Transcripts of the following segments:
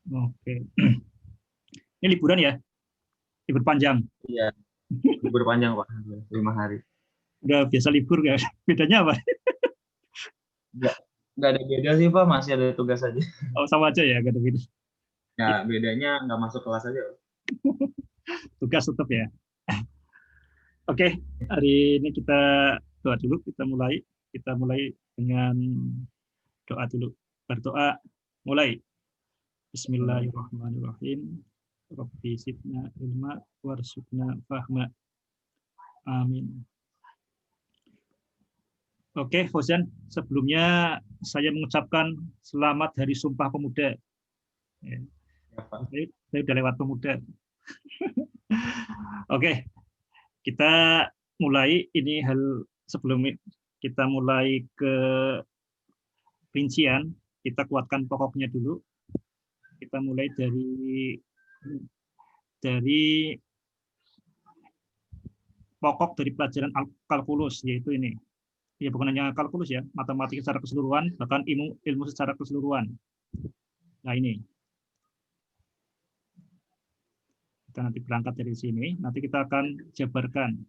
Oke. Ini liburan ya? Libur panjang. Iya, libur panjang Pak, 5 hari. Udah biasa libur nggak? Bedanya apa? Nggak, nggak ada beda sih Pak, masih ada tugas aja. Oh, sama aja ya, nggak ada beda. Ya, bedanya nggak masuk kelas aja Pak. Tugas tetap ya. Oke, hari ini kita doa dulu. Kita mulai dengan doa dulu. Berdoa mulai. Bismillahirrahmanirrahim. Rabbi zidna ilma warzuqna fahma. Amin. Oke, Fauzan, sebelumnya saya mengucapkan selamat Hari Sumpah Pemuda. Ya, Ya, Pak. saya udah lewat pemuda. Oke, kita mulai. Ini hal sebelum kita mulai ke rincian, kita kuatkan pokoknya dulu. Kita mulai dari pokok dari pelajaran kalkulus, yaitu ini. Ya, bukan hanya kalkulus ya, matematika secara keseluruhan, bahkan ilmu secara keseluruhan. Nah, ini. Kita nanti berangkat dari sini, nanti kita akan jabarkan.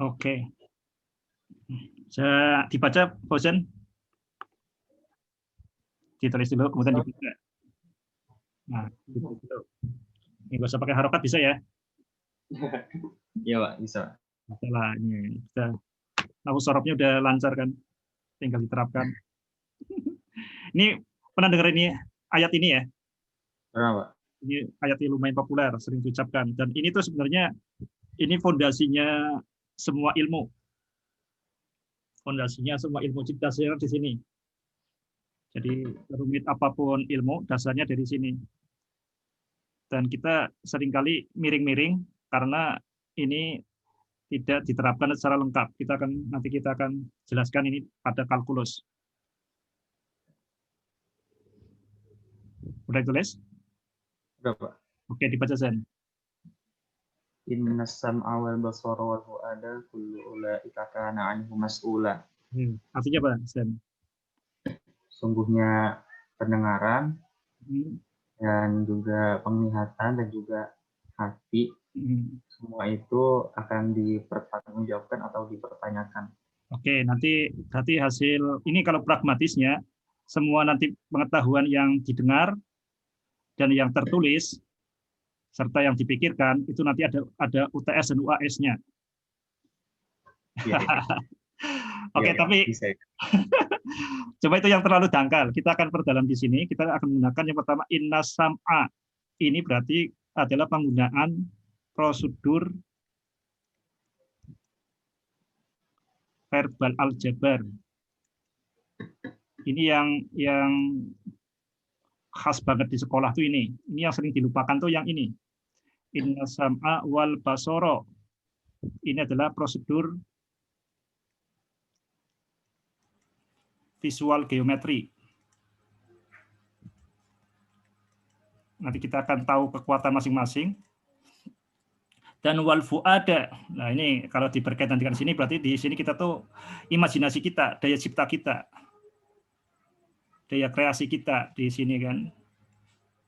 Oke. Saya dibaca, Fauzan? Ditulis dulu, kemudian dibaca. Nah, gitu. Ini nggak usah pakai harokat, bisa ya? Iya Pak, bisa. Masalah ini bisa. Nah, sorobnya udah lancar kan? Tinggal diterapkan. Ini pernah dengar ini ayat ini ya? Pernah Pak? Ini ayat yang lumayan populer, sering diucapkan. Dan ini tuh sebenarnya ini fondasinya semua ilmu. Fondasinya semua ilmu cipta di sini. Jadi rumit apapun ilmu, dasarnya dari sini. Dan kita seringkali miring-miring karena ini tidak diterapkan secara lengkap. Nanti kita akan jelaskan ini pada kalkulus. Udah tulis? Udah Pak. Oke, dibaca Zen. Inna sam'a wal basara wal fu'ada kullu ulaika kana anhu mas'ula. Artinya apa, Zen? Sungguhnya pendengaran dan juga penglihatan dan juga hati, semua itu akan dipertanggungjawabkan atau dipertanyakan. Oke, nanti berarti hasil ini kalau pragmatisnya semua nanti pengetahuan yang didengar dan yang tertulis serta yang dipikirkan itu nanti ada UTS dan UAS-nya. Ya. Oke, tapi bisa. coba itu yang terlalu dangkal. Kita akan perdalam di sini. Kita akan menggunakan yang pertama inna sam'a. Ini berarti adalah penggunaan prosedur verbal aljabar. Ini yang khas banget di sekolah tuh ini. Ini yang sering dilupakan tuh yang ini. Inna sam'a wal basoro. Ini adalah prosedur visual geometri. Nanti kita akan tahu kekuatan masing-masing. Dan wal fuada. Nah, ini kalau diberkaitan dengan sini berarti di sini kita tuh imajinasi kita, daya cipta kita. Daya kreasi kita di sini kan.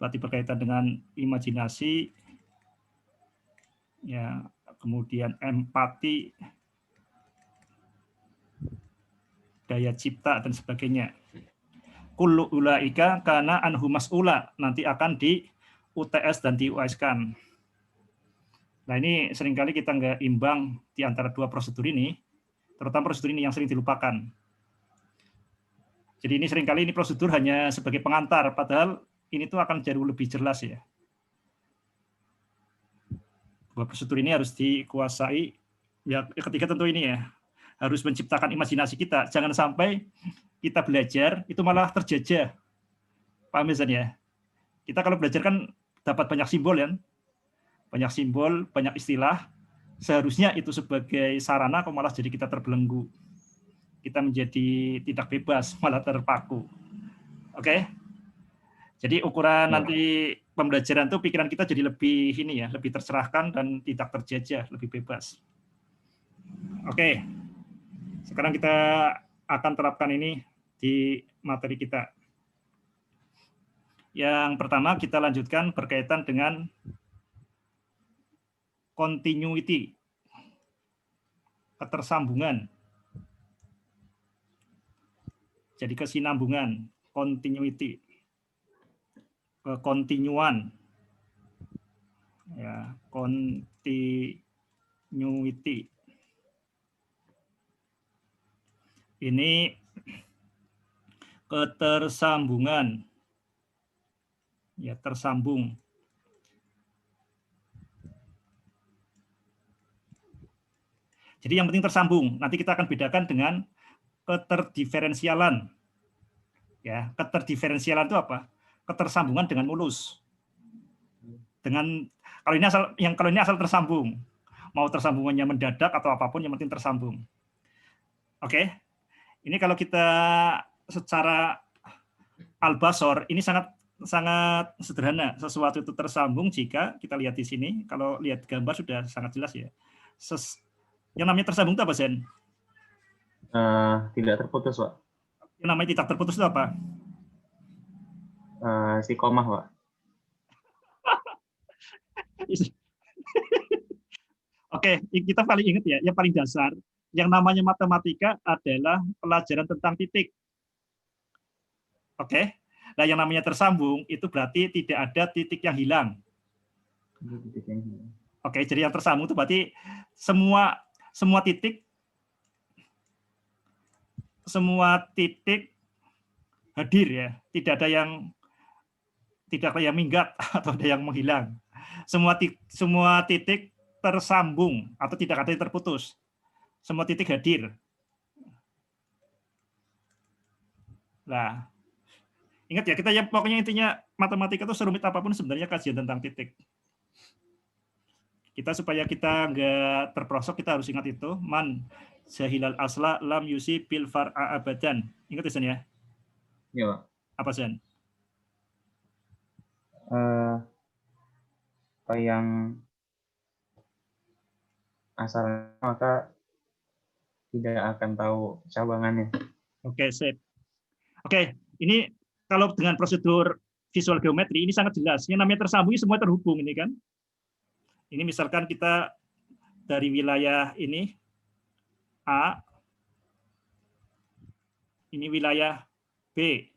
Berarti berkaitan dengan imajinasi, ya, kemudian empati, daya cipta dan sebagainya. Kullu ulaika kana anhu mas'ula, nanti akan di UTS dan di UAS-kan. Nah, ini seringkali kita nggak imbang di antara dua prosedur ini, terutama prosedur ini yang sering dilupakan. Jadi ini seringkali ini prosedur hanya sebagai pengantar, padahal ini tuh akan jauh lebih jelas ya. Dua prosedur ini harus dikuasai Ya, ketiga tentu ini ya, harus menciptakan imajinasi kita. Jangan sampai kita belajar itu malah terjajah. Paham ya? Kita kalau belajar kan dapat banyak simbol ya, banyak simbol, banyak istilah. Seharusnya itu sebagai sarana kok malah jadi kita terbelenggu. Kita menjadi tidak bebas, malah terpaku. Oke? Jadi ukuran Ya. nanti pembelajaran tuh pikiran kita jadi lebih ini ya, lebih tercerahkan dan tidak terjajah, lebih bebas. Oke. Sekarang kita akan terapkan ini di materi kita. Yang pertama kita lanjutkan berkaitan dengan continuity, ketersambungan. Jadi kesinambungan, continuity, kekontinuan, ya, continuity. Ini ketersambungan, ya, tersambung. Jadi yang penting tersambung. Nanti kita akan bedakan dengan keterdiferensialan. Ya, keterdiferensialan itu apa? Ketersambungan dengan mulus. Dengan kalau ini asal tersambung. Mau tersambungannya mendadak atau apapun yang penting tersambung. Oke. Ini kalau kita secara al-basor ini sangat sederhana. Sesuatu itu tersambung jika kita lihat di sini, kalau lihat gambar sudah sangat jelas ya. Yang namanya tersambung itu apa, Zen? Tidak terputus, Pak. Yang namanya tidak terputus itu apa? Istiqomah, Pak. Oke, kita paling ingat ya, yang paling dasar, yang namanya matematika adalah pelajaran tentang titik. Oke, nah yang namanya tersambung itu berarti tidak ada titik yang hilang. Oke, jadi yang tersambung itu berarti semua titik hadir ya, tidak ada yang minggat atau ada yang menghilang. Semua titik tersambung atau tidak ada yang terputus. Semua titik hadir. Nah, ingat ya, kita ya pokoknya intinya matematika itu serumit apapun sebenarnya kajian tentang titik. Supaya kita nggak terperosok, kita harus ingat itu. Man jahilal asla lam yusi bil far'a abadan. Ingat ya, ya? Iya, Pak. Apa, Sen? Apa yang asal maka tidak akan tahu cabangannya. Oke, sip. Oke, ini kalau dengan prosedur visual geometri ini sangat jelas. Yang namanya tersambung semua terhubung ini kan. Ini misalkan kita dari wilayah ini A, ini wilayah B.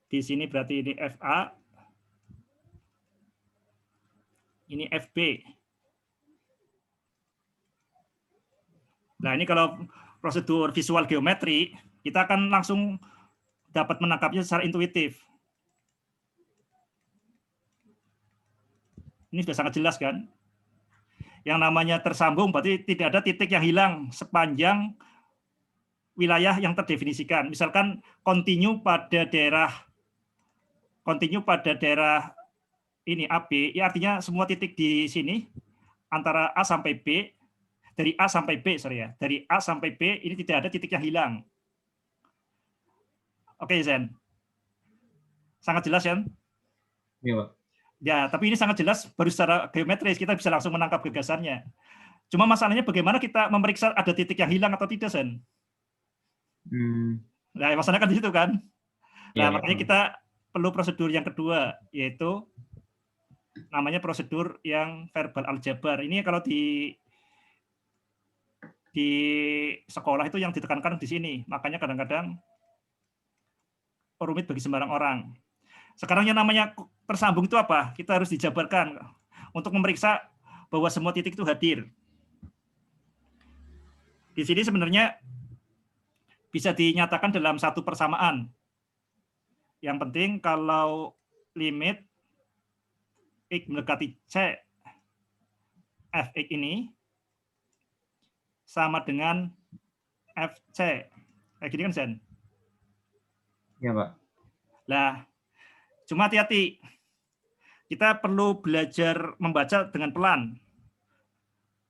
Di sini berarti ini FA, ini FB. Nah, ini kalau prosedur visual geometri, kita akan langsung dapat menangkapnya secara intuitif. Ini sudah sangat jelas kan? Yang namanya tersambung berarti tidak ada titik yang hilang sepanjang wilayah yang terdefinisikan. Misalkan kontinu pada daerah ini AB, ya artinya semua titik di sini antara A sampai B, dari A sampai B, sorry ya, dari A sampai B ini tidak ada titik yang hilang. Oke, Zen. Sangat jelas, Zen? Iya, Pak. Ya, tapi ini sangat jelas baru secara geometris kita bisa langsung menangkap gagasannya. Cuma masalahnya bagaimana kita memeriksa ada titik yang hilang atau tidak, Zen? Nah, masalahnya kan di situ kan. Nah, Iya, makanya kita perlu prosedur yang kedua, yaitu namanya prosedur yang verbal aljabar. Ini kalau di sekolah itu yang ditekankan di sini. Makanya kadang-kadang rumit bagi sembarang orang. Sekarang yang namanya tersambung itu apa? Kita harus dijabarkan untuk memeriksa bahwa semua titik itu hadir. Di sini sebenarnya bisa dinyatakan dalam satu persamaan. Yang penting kalau limit X mendekati C, Fx ini, sama dengan FC. Kayak gini kan, Zen? Ya, Pak. Lah, cuma hati-hati. Kita perlu belajar membaca dengan pelan.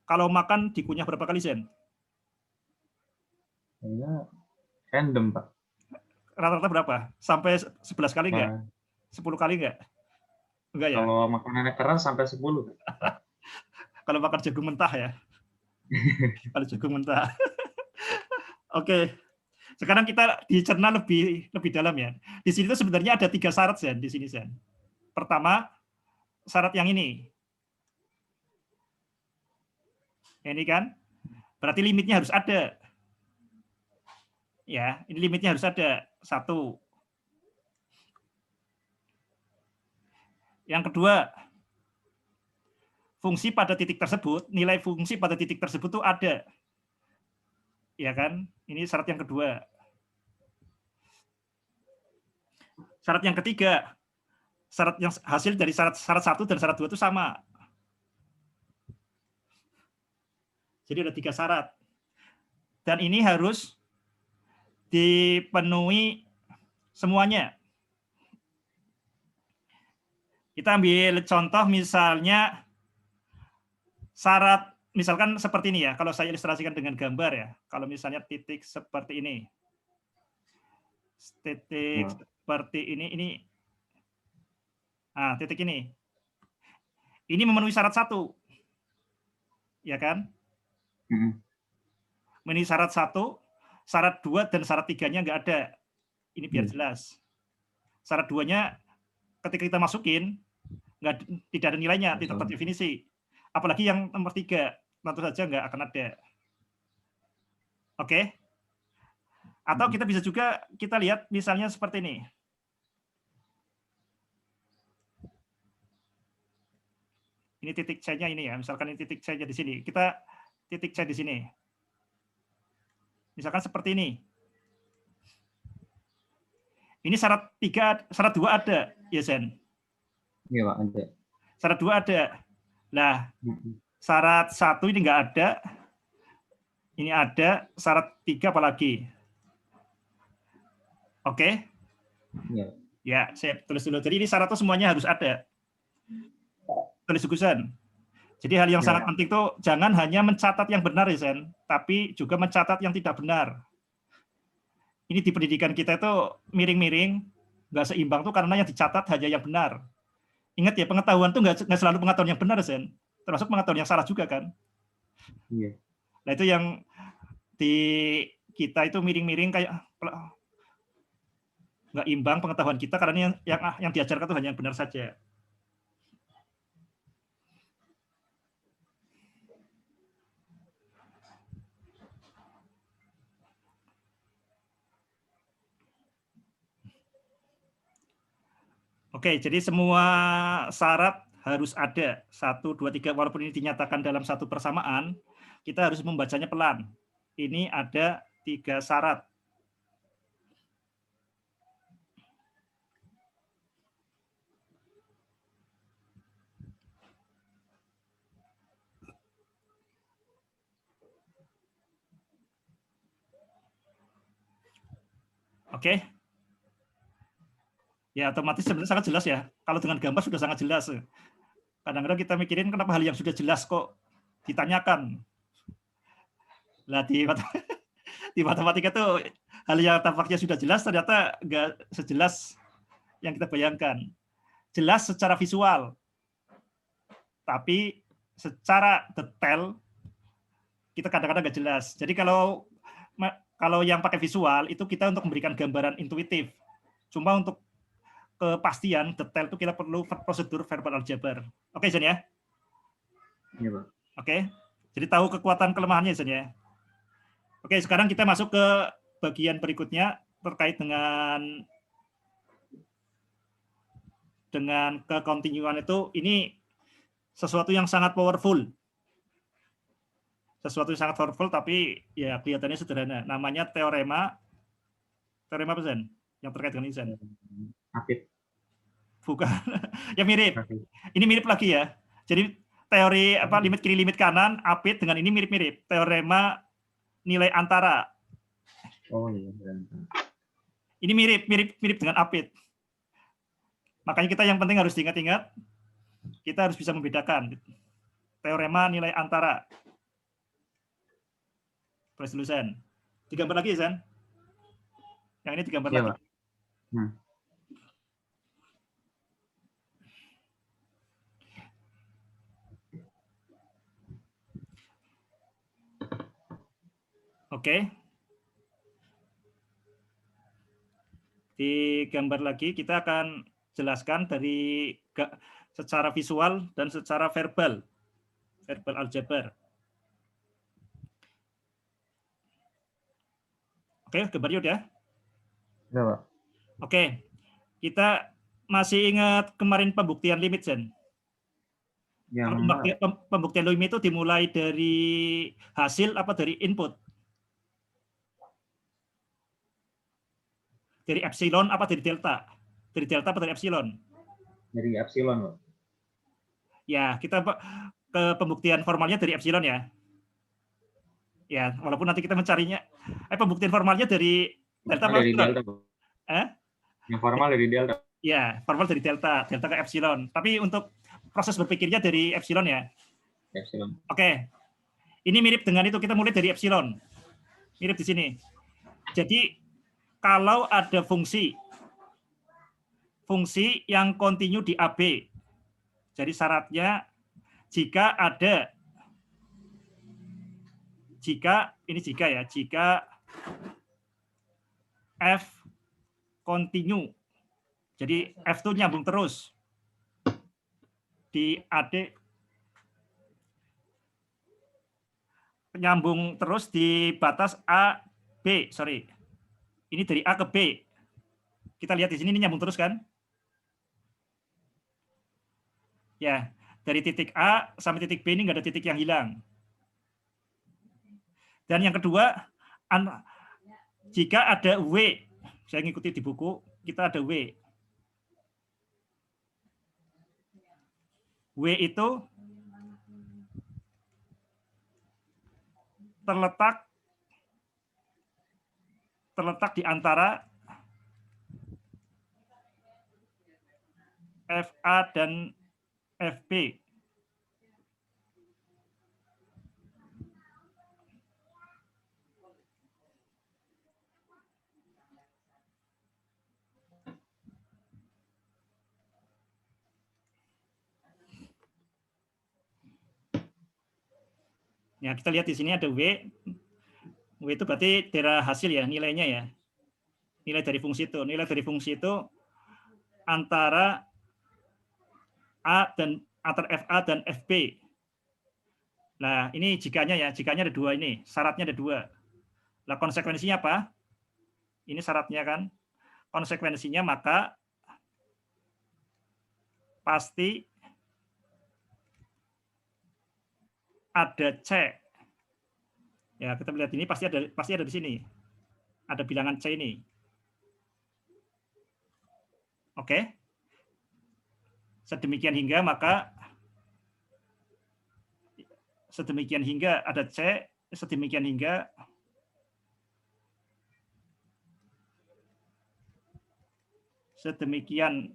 Kalau makan dikunyah berapa kali, Zen? Ya, random, Pak. Rata-rata berapa? Sampai 11 kali enggak? Nah, 10 kali enggak? Enggak ya? kalau makanan keras sampai 10. Kalau makan jagung mentah ya. Kalau jagung mentah. Oke. Sekarang kita dicerna lebih dalam ya. Di sini tuh sebenarnya ada 3 syarat, Zen, di sini, Zen. Pertama, syarat yang ini. Ini kan, berarti limitnya harus ada. Ya, ini limitnya harus ada. 1. Yang kedua, fungsi pada titik tersebut, nilai fungsi pada titik tersebut tuh ada. Ya kan? Ini syarat yang kedua. Syarat yang ketiga, syarat yang hasil dari syarat 1 dan syarat 2 itu sama. Jadi ada 3 syarat. Dan ini harus dipenuhi semuanya. Kita ambil contoh misalnya syarat, misalkan seperti ini ya, kalau saya ilustrasikan dengan gambar ya, kalau misalnya titik seperti ini. Titik seperti ini. Nah, titik ini. Ini memenuhi syarat 1. Ya kan? Memenuhi syarat 1, syarat 2 dan syarat 3-nya nggak ada. Ini biar jelas. Syarat 2-nya ketika kita masukin tidak ada nilainya, tidak terdefinisi. Apalagi yang nomor 3, tentu saja nggak akan ada. Oke? Atau kita bisa juga kita lihat misalnya seperti ini. Ini titik C-nya ini ya, misalkan ini titik C-nya di sini. Kita titik C di sini. Misalkan seperti ini. Ini syarat 3, syarat 2 ada, ya Zen? Iya, Pak, ada. Syarat 2 ada. Nah, syarat 1 ini nggak ada. Ini ada, syarat 3 apalagi? Oke? Iya. Ya, saya tulis dulu. Jadi ini syarat itu semuanya harus ada. Tulis Gusan. Jadi hal yang sangat penting tuh jangan hanya mencatat yang benar ya, Zen, tapi juga mencatat yang tidak benar. Ini di pendidikan kita itu miring-miring, nggak seimbang tuh karena yang dicatat hanya yang benar. Ingat ya, pengetahuan tuh nggak selalu pengetahuan yang benar, Zen. Termasuk pengetahuan yang salah juga kan. Iya. Nah itu yang di kita itu miring-miring kayak nggak imbang pengetahuan kita karena yang diajarkan itu hanya yang benar saja. Oke, jadi semua syarat harus ada. 1, 2, 3, walaupun ini dinyatakan dalam satu persamaan, kita harus membacanya pelan. Ini ada 3 syarat. Oke. Ya, otomatis sebenarnya sangat jelas ya. Kalau dengan gambar sudah sangat jelas. Kadang-kadang kita mikirin kenapa hal yang sudah jelas kok ditanyakan. Lah di matematika tuh hal yang tampaknya sudah jelas ternyata nggak sejelas yang kita bayangkan. Jelas secara visual, tapi secara detail kita kadang-kadang nggak jelas. Jadi kalau yang pakai visual itu kita untuk memberikan gambaran intuitif. Cuma untuk kepastian detail itu kita perlu prosedur verbal aljabar. Oke, Zen ya? Iya, Pak. Oke. Jadi tahu kekuatan kelemahannya, Zen ya? Oke, sekarang kita masuk ke bagian berikutnya terkait dengan kekontinuan itu. Ini sesuatu yang sangat powerful. Sesuatu yang sangat powerful tapi ya kelihatannya sederhana. Namanya teorema apa, Zen? Yang terkait dengan ini, Zen? Apit. Bukan. Ya mirip. Ini mirip lagi ya. Jadi teori limit kiri limit kanan, Apit dengan ini mirip-mirip. Teorema nilai antara. Oh iya. Ini mirip dengan apit. Makanya kita yang penting harus diingat-ingat, kita harus bisa membedakan teorema nilai antara. Tulis dulu, Sen. Digambar lagi, Sen. Yang ini digambar lagi. Pak. Oke. Digambar lagi, kita akan jelaskan dari secara visual dan secara verbal aljabar. Oke, gambarnya udah? Udah, Pak. Oke, kita masih ingat kemarin pembuktian limit, Zen? Pembuktian limit itu dimulai dari hasil apa dari input? Dari epsilon apa dari delta? Dari delta apa dari epsilon? Dari epsilon, Pak. Ya, kita ke pembuktian formalnya dari epsilon ya. Ya, walaupun nanti kita mencarinya, pembuktian formalnya dari delta apa dari epsilon? Delta, yang formal dari delta. Ya, formal dari delta ke epsilon. Tapi untuk proses berpikirnya dari epsilon ya. Epsilon. Oke, ini mirip dengan itu, kita mulai dari epsilon. Mirip di sini. Jadi kalau ada fungsi yang kontinu di AB, jadi syaratnya jika F kontinu, jadi F itu nyambung terus di AD, nyambung terus di batas A, B, sorry. Ini dari A ke B. Kita lihat di sini ini nyambung terus kan? Ya, dari titik A sampai titik B ini nggak ada titik yang hilang. Dan yang kedua, jika ada W, saya ngikuti di buku, kita ada W. W itu terletak di antara FA dan FB. Ya, kita lihat di sini ada W. W itu berarti daerah hasil ya, nilainya ya. Nilai dari fungsi itu. Nilai dari fungsi itu antara antara FA dan FB. Nah, ini jikanya ya, jikanya ada dua ini, syaratnya ada dua. Nah, konsekuensinya apa? Ini syaratnya kan. Konsekuensinya maka pasti ada C. Ya, kita lihat ini pasti ada di sini. Ada bilangan C ini. Oke. Sedemikian hingga ada C, sedemikian hingga sedemikian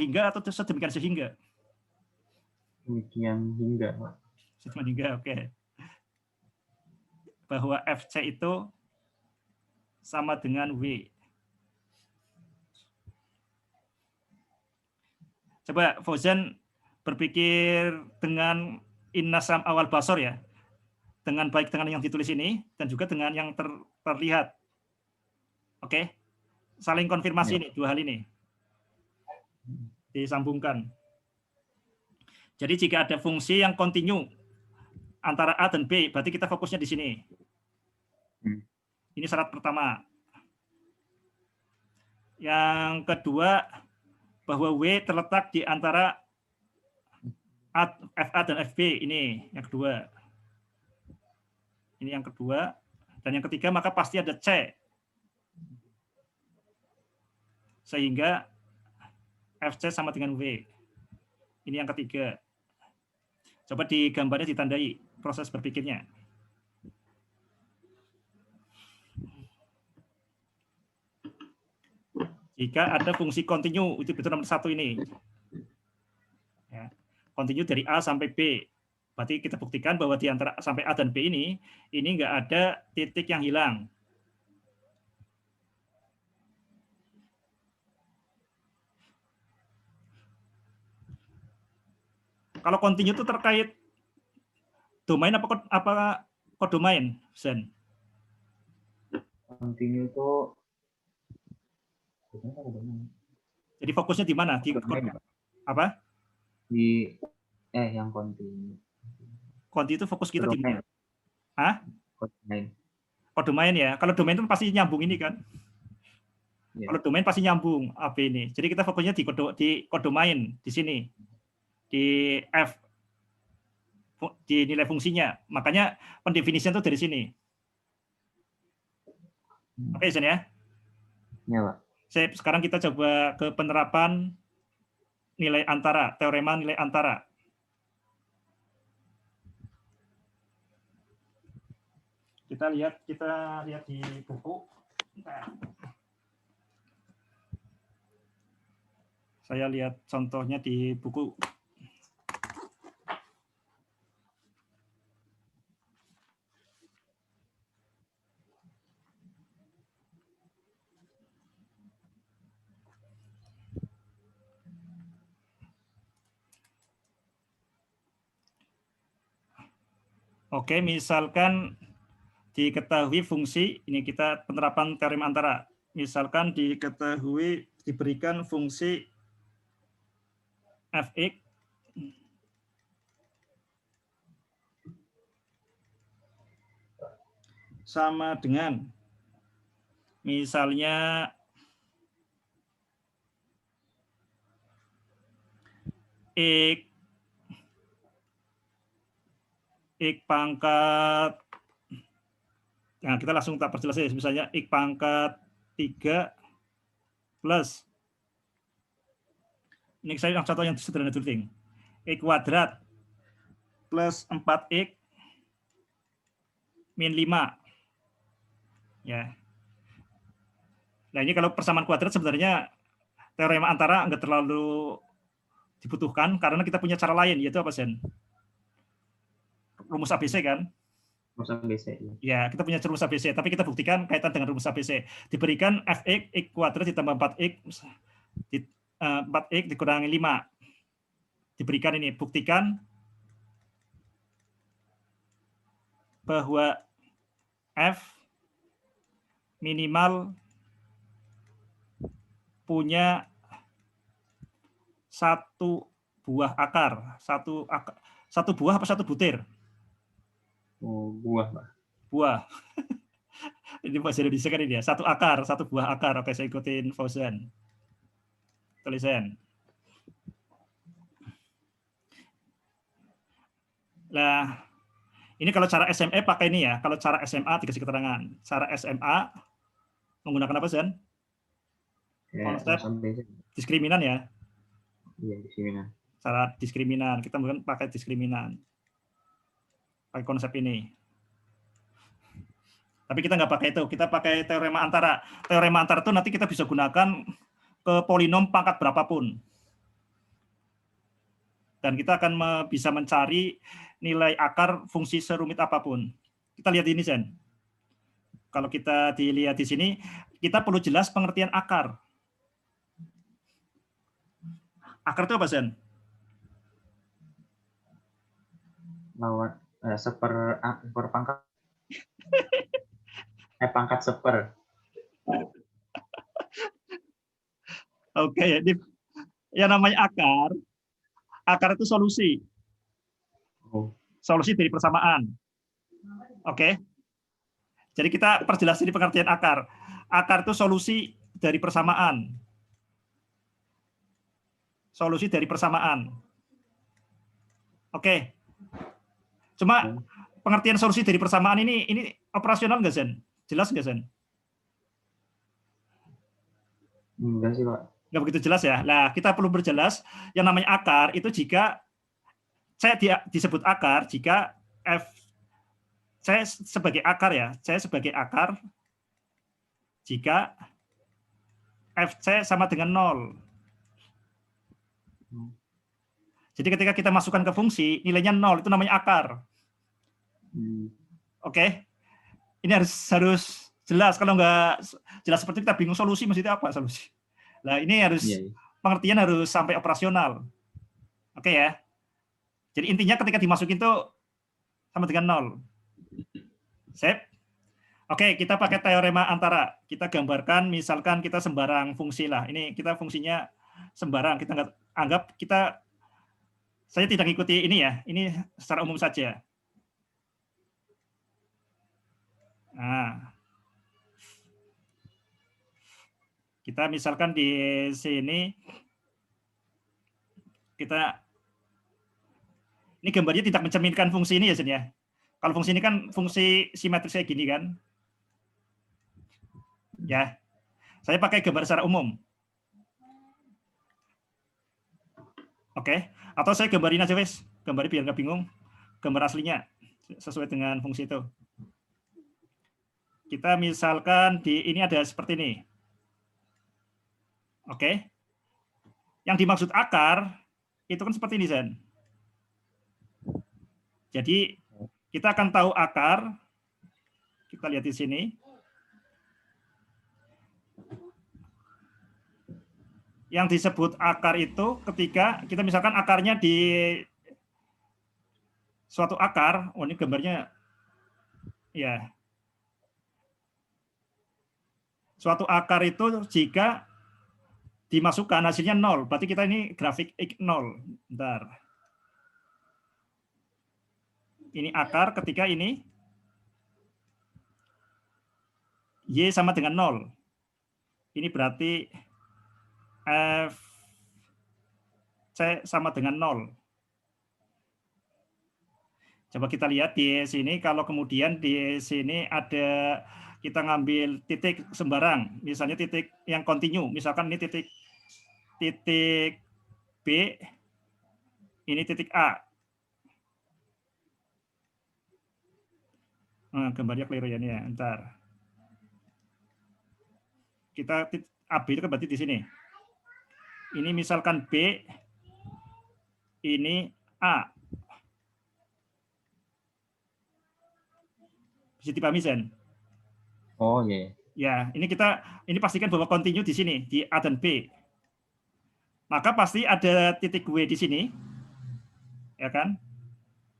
hingga atau sedemikian sehingga? Demikian hingga. Sedemikian hingga, oke. Bahwa FC itu sama dengan W. Coba Fauzan berpikir dengan innasam awal basor ya. Dengan baik dengan yang ditulis ini dan juga dengan yang terlihat. Oke. Saling konfirmasi ini, dua hal ini. Disambungkan. Jadi jika ada fungsi yang kontinu antara A dan B, berarti kita fokusnya di sini. Ini syarat pertama. Yang kedua, bahwa W terletak di antara FA dan FB. Ini yang kedua. Ini yang kedua. Dan yang ketiga, maka pasti ada C. Sehingga FC sama dengan W. Ini yang ketiga. Coba di gambarnya ditandai proses berpikirnya. Jika ada fungsi kontinu, itu betul nomor 1 ini. Ya. Kontinu dari A sampai B. Berarti kita buktikan bahwa di antara sampai A dan B ini nggak ada titik yang hilang. Kalau kontinu itu terkait domain apa kodomain, Zen? Kontinu itu jadi fokusnya di mana? Di apa? Di yang kontinu. Kontinu itu fokus kita di mana? Hah? Kodomain ya. Kalau domain itu pasti nyambung ini kan. Yeah. Kalau domain pasti nyambung AB ini. Jadi kita fokusnya di kodomain di sini. Di F, di nilai fungsinya. Makanya pendefinisian itu dari sini. Oke, Zen ya? Ya, Pak. Sekarang kita coba ke penerapan nilai antara, teorema nilai antara. Kita lihat di buku. Saya lihat contohnya di buku. Oke, misalkan diketahui fungsi, ini kita penerapan teorema antara. Misalkan diberikan fungsi fx sama dengan misalnya x pangkat, nah kita langsung tak perjelas ya, misalnya x pangkat 3 plus, ini saya contoh yang sederhana dulu, x kuadrat plus 4x min 5. Ya. Nah ini kalau persamaan kuadrat sebenarnya teorema antara nggak terlalu dibutuhkan karena kita punya cara lain, yaitu apa, Sen? Rumus ABC kan? Rumus ABC. Ya, kita punya rumus ABC, tapi kita buktikan kaitan dengan rumus ABC. Diberikan fx, x kuadrat ditambah 4x, 4x dikurangi 5. Diberikan ini, buktikan bahwa f minimal punya satu buah akar. Satu buah apa satu butir? Buah, Pak. Buah. Ini bahasa Indonesia kan ini ya. Satu akar, satu buah akar. Oke, saya ikutin Fauzan. Tulisan. Nah, ini kalau cara SMA pakai ini ya. Kalau cara SMA dikasih keterangan. Cara SMA menggunakan apa, Zen? Konsep diskriminan ya. Iya, diskriminan. Cara diskriminan. Kita mungkin pakai diskriminan. Pakai konsep ini. Tapi kita nggak pakai itu. Kita pakai teorema antara. Teorema antara itu nanti kita bisa gunakan ke polinom pangkat berapapun. Dan kita akan bisa mencari nilai akar fungsi serumit apapun. Kita lihat ini, Zen. Kalau kita dilihat di sini, kita perlu jelas pengertian akar. Akar itu apa, Zen? Lawan per pangkat. Pangkat seper. Oke, ini yang namanya akar itu solusi. Solusi dari persamaan. Oke. Jadi kita perjelas ini pengertian akar. Akar itu solusi dari persamaan. Solusi dari persamaan. Oke. Cuma pengertian solusi dari persamaan ini operasional nggak, Zen? Jelas nggak, Zen? Enggak sih, Pak. Nggak begitu jelas ya. Nah, kita perlu berjelas yang namanya akar itu jika saya disebut akar jika saya sebagai akar ya. Saya sebagai akar jika FC sama dengan 0. Jadi ketika kita masukkan ke fungsi, nilainya 0, itu namanya akar. Oke. Ini harus jelas. Kalau nggak jelas seperti itu, kita bingung solusi, maksudnya apa solusi. Nah, ini harus pengertian harus sampai operasional. Oke ya. Jadi intinya ketika dimasukin itu sama dengan 0. Sip. Oke, kita pakai teorema antara. Kita gambarkan, misalkan kita sembarang fungsi lah. Ini kita fungsinya sembarang. Kita nggak anggap saya tidak ikuti ini ya. Ini secara umum saja. Nah, kita misalkan di sini ini gambarnya tidak mencerminkan fungsi ini ya, Sen ya. Kalau fungsi ini kan fungsi simetris kayak gini kan. Ya. Saya pakai gambar secara umum. Oke. Atau saya gambarin aja, wes. Gambarin biar nggak bingung. Gambar aslinya sesuai dengan fungsi itu. Kita misalkan ini ada seperti ini. Oke. Yang dimaksud akar itu kan seperti ini, Zen. Jadi kita akan tahu akar. Kita lihat di sini. Yang disebut akar itu ketika kita misalkan akarnya di suatu akar. Oh, ini gambarnya ya. Suatu akar itu jika dimasukkan hasilnya 0. Berarti kita ini grafik X0. Bentar. Ini akar ketika ini Y sama dengan 0. Ini berarti F C sama dengan 0. Coba kita lihat di sini, kalau kemudian di sini ada kita ngambil titik sembarang, misalnya titik yang kontinu, misalkan ini titik B, ini titik A. Nah, gambarnya keliru ya, nih ya, ntar. Kita AB itu kan berarti di sini. Ini misalkan B, ini A. Bisa dipahami, Zen? Oh iya. Ya, ini pastikan bahwa kontinu di sini di A dan B. Maka pasti ada titik W di sini, ya kan?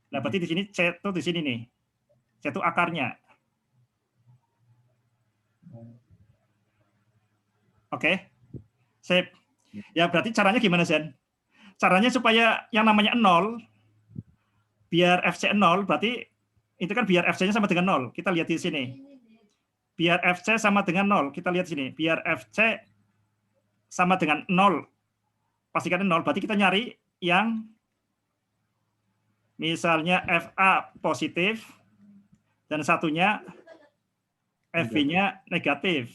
Nah, berarti di sini C itu di sini nih, C itu akarnya. Oke, sip. Ya berarti caranya gimana, Zen? Caranya supaya yang namanya 0, biar FC 0, berarti itu kan biar FC-nya sama dengan 0. Kita lihat di sini. Biar FC sama dengan 0. Kita lihat di sini. Biar FC sama dengan 0. Pastikan 0. Berarti kita nyari yang misalnya FA positif dan satunya FB-nya negatif.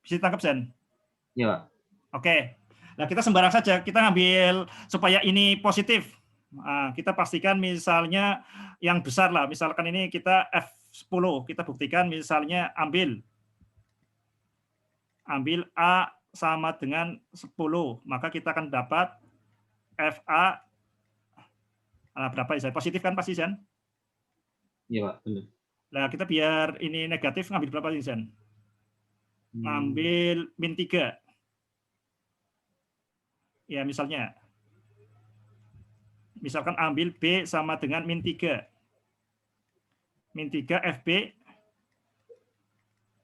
Bisa ditangkap, Zen? Iya, Pak. Oke. Nah, kita sembarang saja. Kita ngambil supaya ini positif. Nah, kita pastikan misalnya yang besar lah. Misalkan ini kita F10. Kita buktikan misalnya ambil A sama dengan 10. Maka kita akan dapat FA berapa ya? Positif kan pasti, Zen? Iya, Pak. Benar. Nah, kita biar ini negatif ngambil berapa sih, Zen? Ngambil -3. Ya, misalkan ambil B sama dengan -3. -3 FB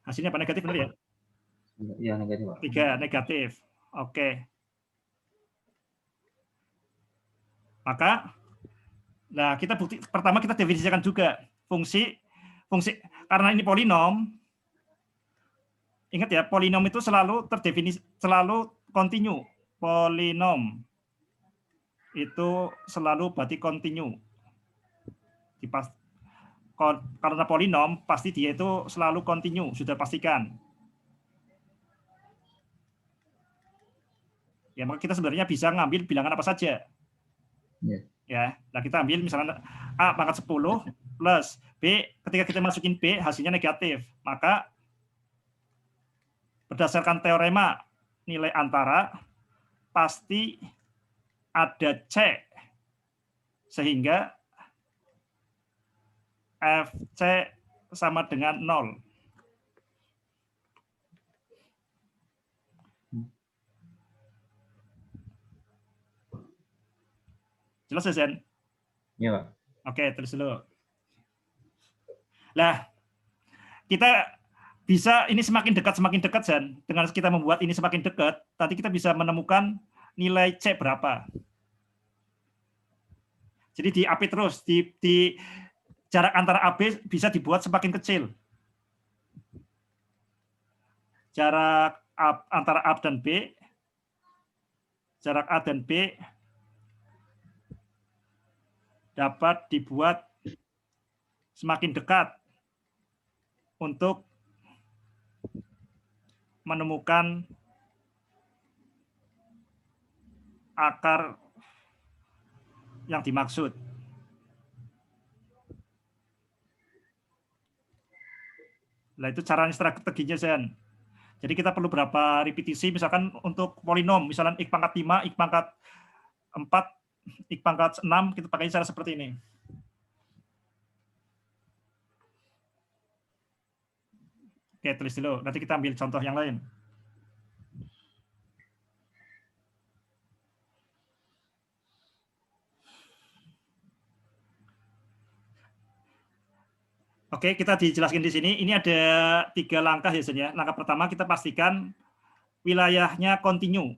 hasilnya apa? Negatif, benar ya? Iya, negatif, Pak. 3 negatif. Oke. Maka nah, pertama kita definisikan juga fungsi karena ini polinom. Ingat ya, polinom itu selalu terdefinisi, selalu kontinu. Polinom itu selalu berarti kontinu. Karena polinom pasti dia itu selalu kontinu, sudah pastikan. Ya, maka kita sebenarnya bisa ngambil bilangan apa saja. Yeah. Ya, nah kita ambil misalnya A pangkat 10 plus B, ketika kita masukin B hasilnya negatif, maka berdasarkan teorema nilai antara pasti ada C, sehingga FC sama dengan 0. Jelas ya, Zen? Iya, Pak. Oke, terus dulu. Nah, kita bisa ini semakin dekat, Zen. Dengan kita membuat ini semakin dekat, nanti kita bisa menemukan nilai C berapa. Jadi diapit terus, di jarak antara AB bisa dibuat semakin kecil. Jarak antara A dan B, jarak A dan B dapat dibuat semakin dekat untuk menemukan akar yang dimaksud. Nah, itu caranya strateginya, Zen. Jadi kita perlu berapa repetisi, misalkan untuk polinom, misalkan X pangkat 5, X pangkat 4, X pangkat 6, kita pakai cara seperti ini. Oke, tulis dulu. Nanti kita ambil contoh yang lain. Oke, kita dijelaskan di sini. Ini ada 3 langkah ya, Zen, ya. Langkah pertama kita pastikan wilayahnya kontinu.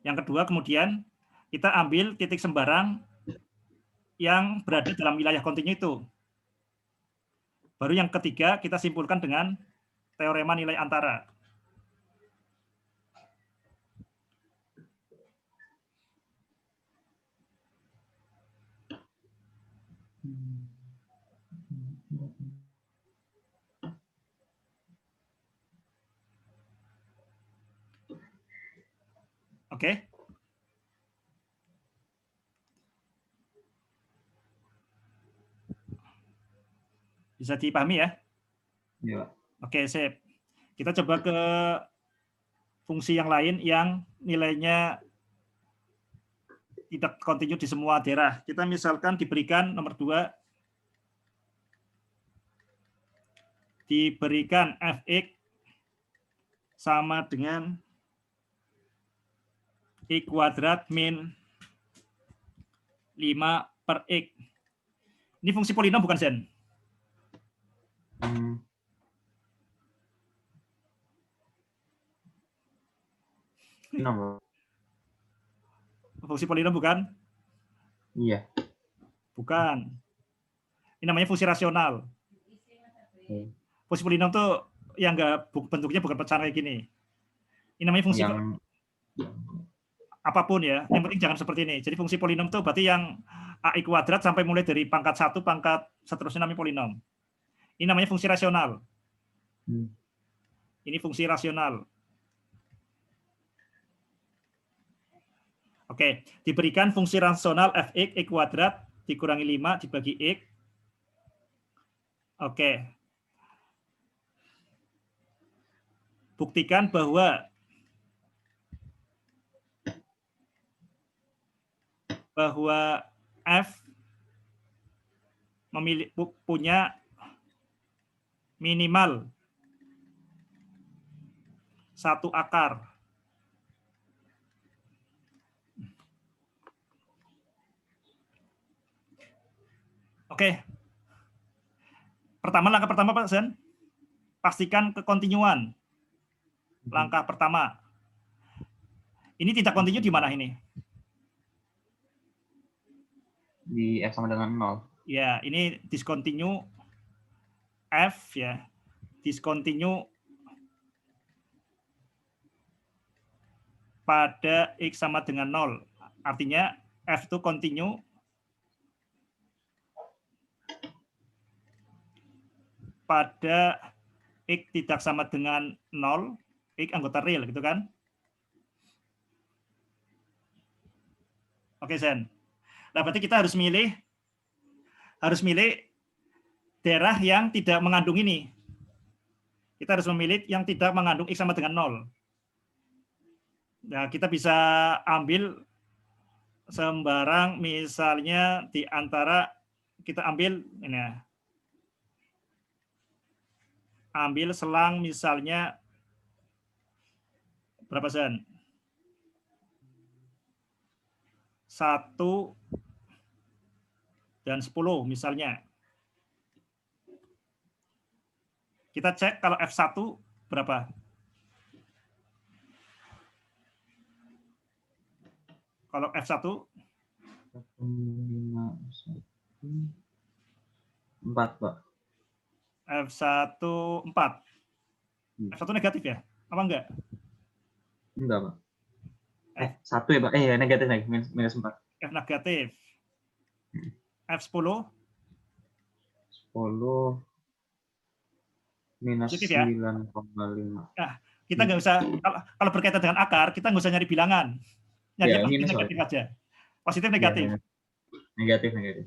Yang kedua, kemudian kita ambil titik sembarang yang berada dalam wilayah kontinu itu. Baru yang ketiga, kita simpulkan dengan teorema nilai antara. Oke. Bisa dipahami ya? Iya. Oke, sip. Kita coba ke fungsi yang lain yang nilainya tidak kontinu di semua daerah. Kita misalkan diberikan nomor 2, diberikan fx sama dengan x kuadrat min 5/x. Ini fungsi polinom bukan, Zen? Fungsi polinom bukan? Iya. Bukan. Ini namanya fungsi rasional. Fungsi polinom tuh yang bentuknya bukan pecahan kayak gini. Ini namanya fungsi apapun ya. Yang penting jangan seperti ini. Jadi fungsi polinom tuh berarti yang AI kuadrat sampai mulai dari pangkat 1, pangkat seterusnya namanya polinom. Ini namanya fungsi rasional. Ini fungsi rasional. Oke, diberikan fungsi rasional fx, x kuadrat dikurangi 5 dibagi x. Oke. Buktikan bahwa f punya minimal 1 akar. Oke. Langkah pertama, Pak Zen, pastikan kekontinuan. Langkah pertama. Ini tidak kontinu di mana ini? Di F sama dengan 0. Ya, ini discontinue F ya. Discontinue pada X sama dengan 0. Artinya F itu continue pada X tidak sama dengan 0, X anggota real, gitu kan? Oke, Zen. Nah, berarti kita harus milih daerah yang tidak mengandung ini. Kita harus memilih yang tidak mengandung X sama dengan 0. Nah, kita bisa ambil sembarang, misalnya di antara, kita ambil ini ya, ambil selang misalnya berapa Sen? 1 dan 10 misalnya. Kita cek kalau F1 berapa? Kalau F1 4, Pak. F1 4. F1 negatif ya? Apa enggak? Enggak, Pak. F1 ya, Pak. Negatif lagi, minus 4. F negatif. F10 10 minus positif ya? 9,5. Nah, kita nggak usah, kalau berkaitan dengan akar, kita nggak usah nyari bilangan. Nyari Ya, positif minus negatif aja. Positif Ya, negatif. negatif.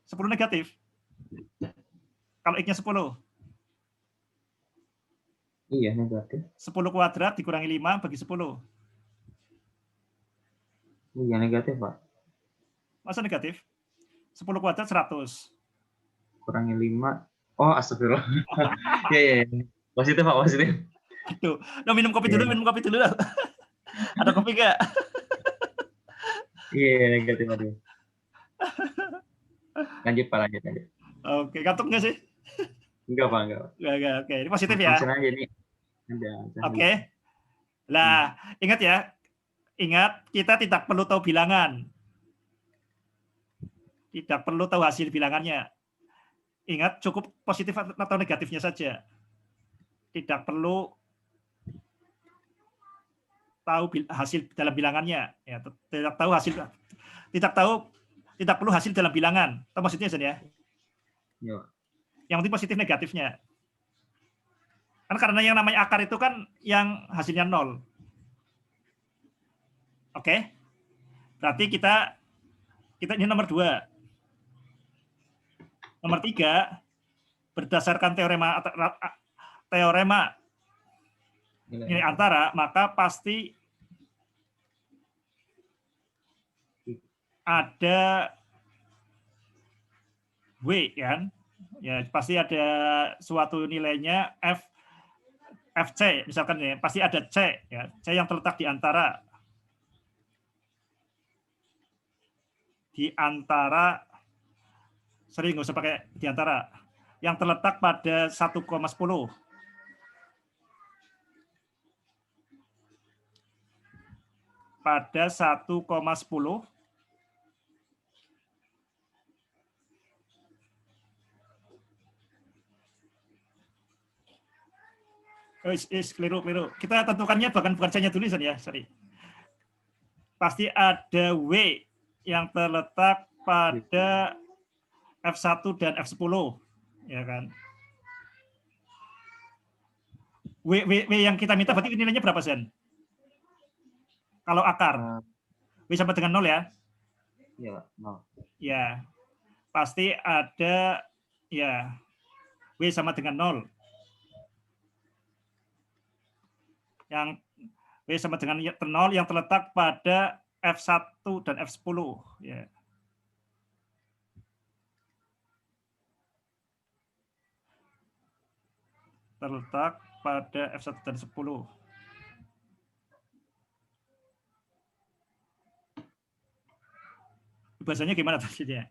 10 negatif. Kalau X-nya 10. Iya, negatif. 10 kuadrat dikurangi 5 bagi 10. Iya, negatif, Pak. Masa negatif? 10 kuadrat 100. Kurangi 5. Oh, astagfirullah. Iya. Positif, Pak, positif. Gitu. Nah, minum kopi dulu. Ada kopi nggak? Iya, negatif, Pak. Lanjut, Pak, lanjut. Oke, kantuk nggak sih? Enggak, Pak, enggak. Oke, ini positif ya. Langsung aja nih. Oke. Nah, ingat ya. Ingat, kita tidak perlu tahu bilangan. Tidak perlu tahu hasil bilangannya. Ingat, cukup positif atau negatifnya saja. Tidak perlu tahu hasil dalam bilangannya. Ya, tidak perlu hasil dalam bilangan. Tahu maksudnya ya? Ya. Yang penting positif negatifnya. Kan karena yang namanya akar itu kan yang hasilnya 0. Oke. Berarti kita ini nomor 2. Nomor 3, berdasarkan teorema nilai antara, maka pasti ada W kan? Ya, pasti ada suatu nilainya FC misalkan ya, pasti ada C ya, C yang terletak di antara sering nggak usah pakai di antara, yang terletak pada 1,10. Pada 1,10 keliru. Kita tentukannya bukan saya tulisan ya, sorry. Pasti ada W yang terletak pada F1 dan F10, ya kan? W yang kita minta berarti nilainya berapa Sen? Kalau akar, W sama dengan 0 ya? Iya, 0. Ya, pasti ada ya W sama dengan 0. Yang W sama dengan 0 yang terletak pada F1 dan F10 ya. Terletak pada F1 dan 10. Bahasanya gimana tadinya?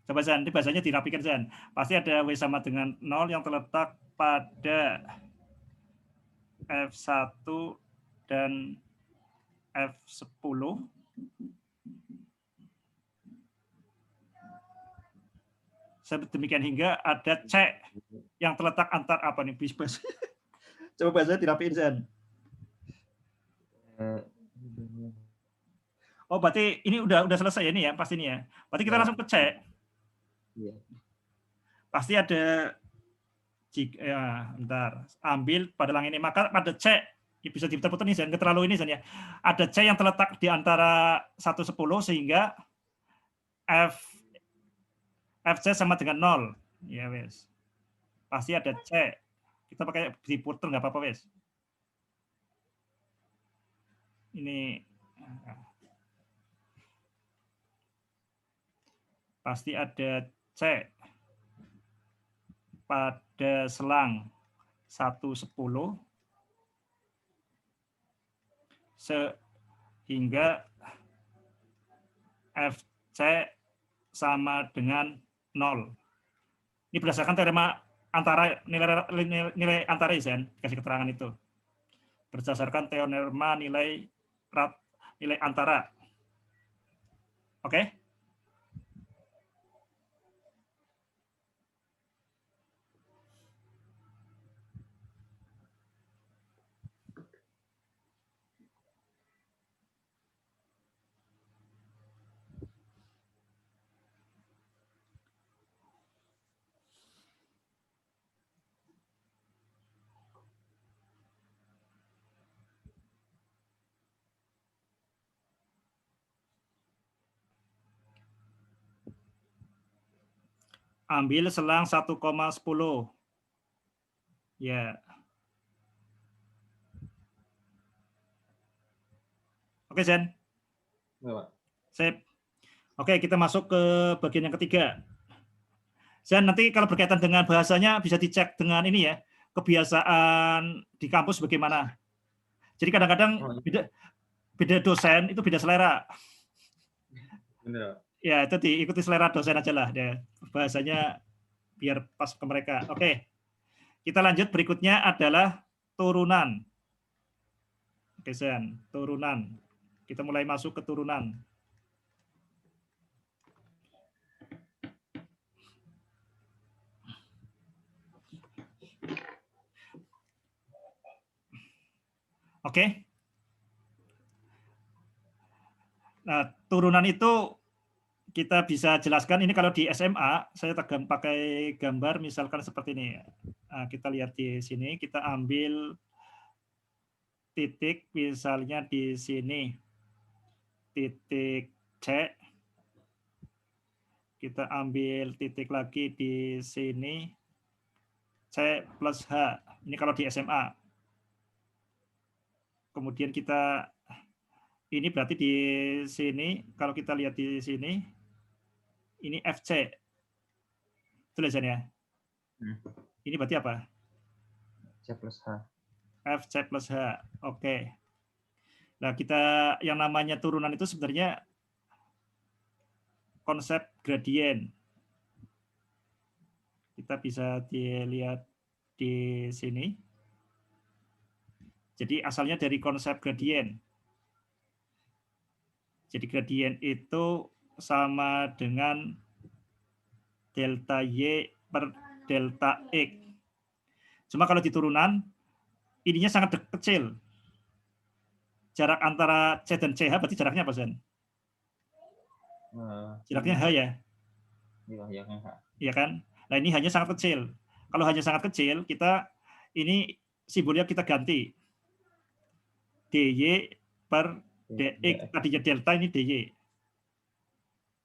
Coba Zan, ini bahasanya dirapikan Zan. Pasti ada W sama dengan 0 yang terletak pada F1 dan F10. Demikian hingga ada C yang terletak antar apa nih? Coba bahasanya dirapiin Zan. Oh, berarti ini udah selesai ya ini ya, pasti ini ya. Berarti kita langsung ke C. Iya. Pasti ada ya, bentar. Ambil padalang ini, maka pada C bisa diputar-putar nih, Zan, terlalu ini Zan ya. Ada C yang terletak di antara 1,10 sehingga FC sama dengan 0. Ya wes. Pasti ada C. Kita pakai diputer nggak apa-apa wes. Ini pasti ada C pada selang 1/10 sehingga FC sama dengan 0. Ini berdasarkan teorema antara nilai antara Isen, kasih keterangan itu. Berdasarkan teorema nilai antara. Oke? Ambil selang 1,10. Ya. Oke, Zen. Sip. Oke, kita masuk ke bagian yang ketiga. Zen, nanti kalau berkaitan dengan bahasanya bisa dicek dengan ini ya, kebiasaan di kampus bagaimana. Jadi kadang-kadang beda dosen itu beda selera. Bener. Ya, itu diikuti selera dosen aja lah. Ya. Bahasanya biar pas ke mereka. Oke. Kita lanjut, berikutnya adalah turunan. Oke, Zen, turunan. Kita mulai masuk ke turunan. Oke. Nah, turunan itu kita bisa jelaskan ini kalau di SMA, saya pakai gambar misalkan seperti ini. Nah, kita lihat di sini, kita ambil titik misalnya di sini. Titik C. Kita ambil titik lagi di sini. C plus H. Ini kalau di SMA. Kemudian kita ini berarti di sini, kalau kita lihat di sini, ini FC. Tulisannya. Ini berarti apa? C plus H. FC plus H. Oke. Nah, kita yang namanya turunan itu sebenarnya konsep gradien. Kita bisa dilihat di sini. Jadi asalnya dari konsep gradien. Jadi gradien itu sama dengan delta Y per delta X. Cuma kalau di turunan, ininya sangat kecil. Jarak antara C dan CH berarti jaraknya apa, Zen? Jaraknya H ya? Iya, H. Iya kan? Nah, ini hanya sangat kecil. Kalau hanya sangat kecil, kita ini simbolnya kita ganti. DY per DX. Tadinya delta, ini DY.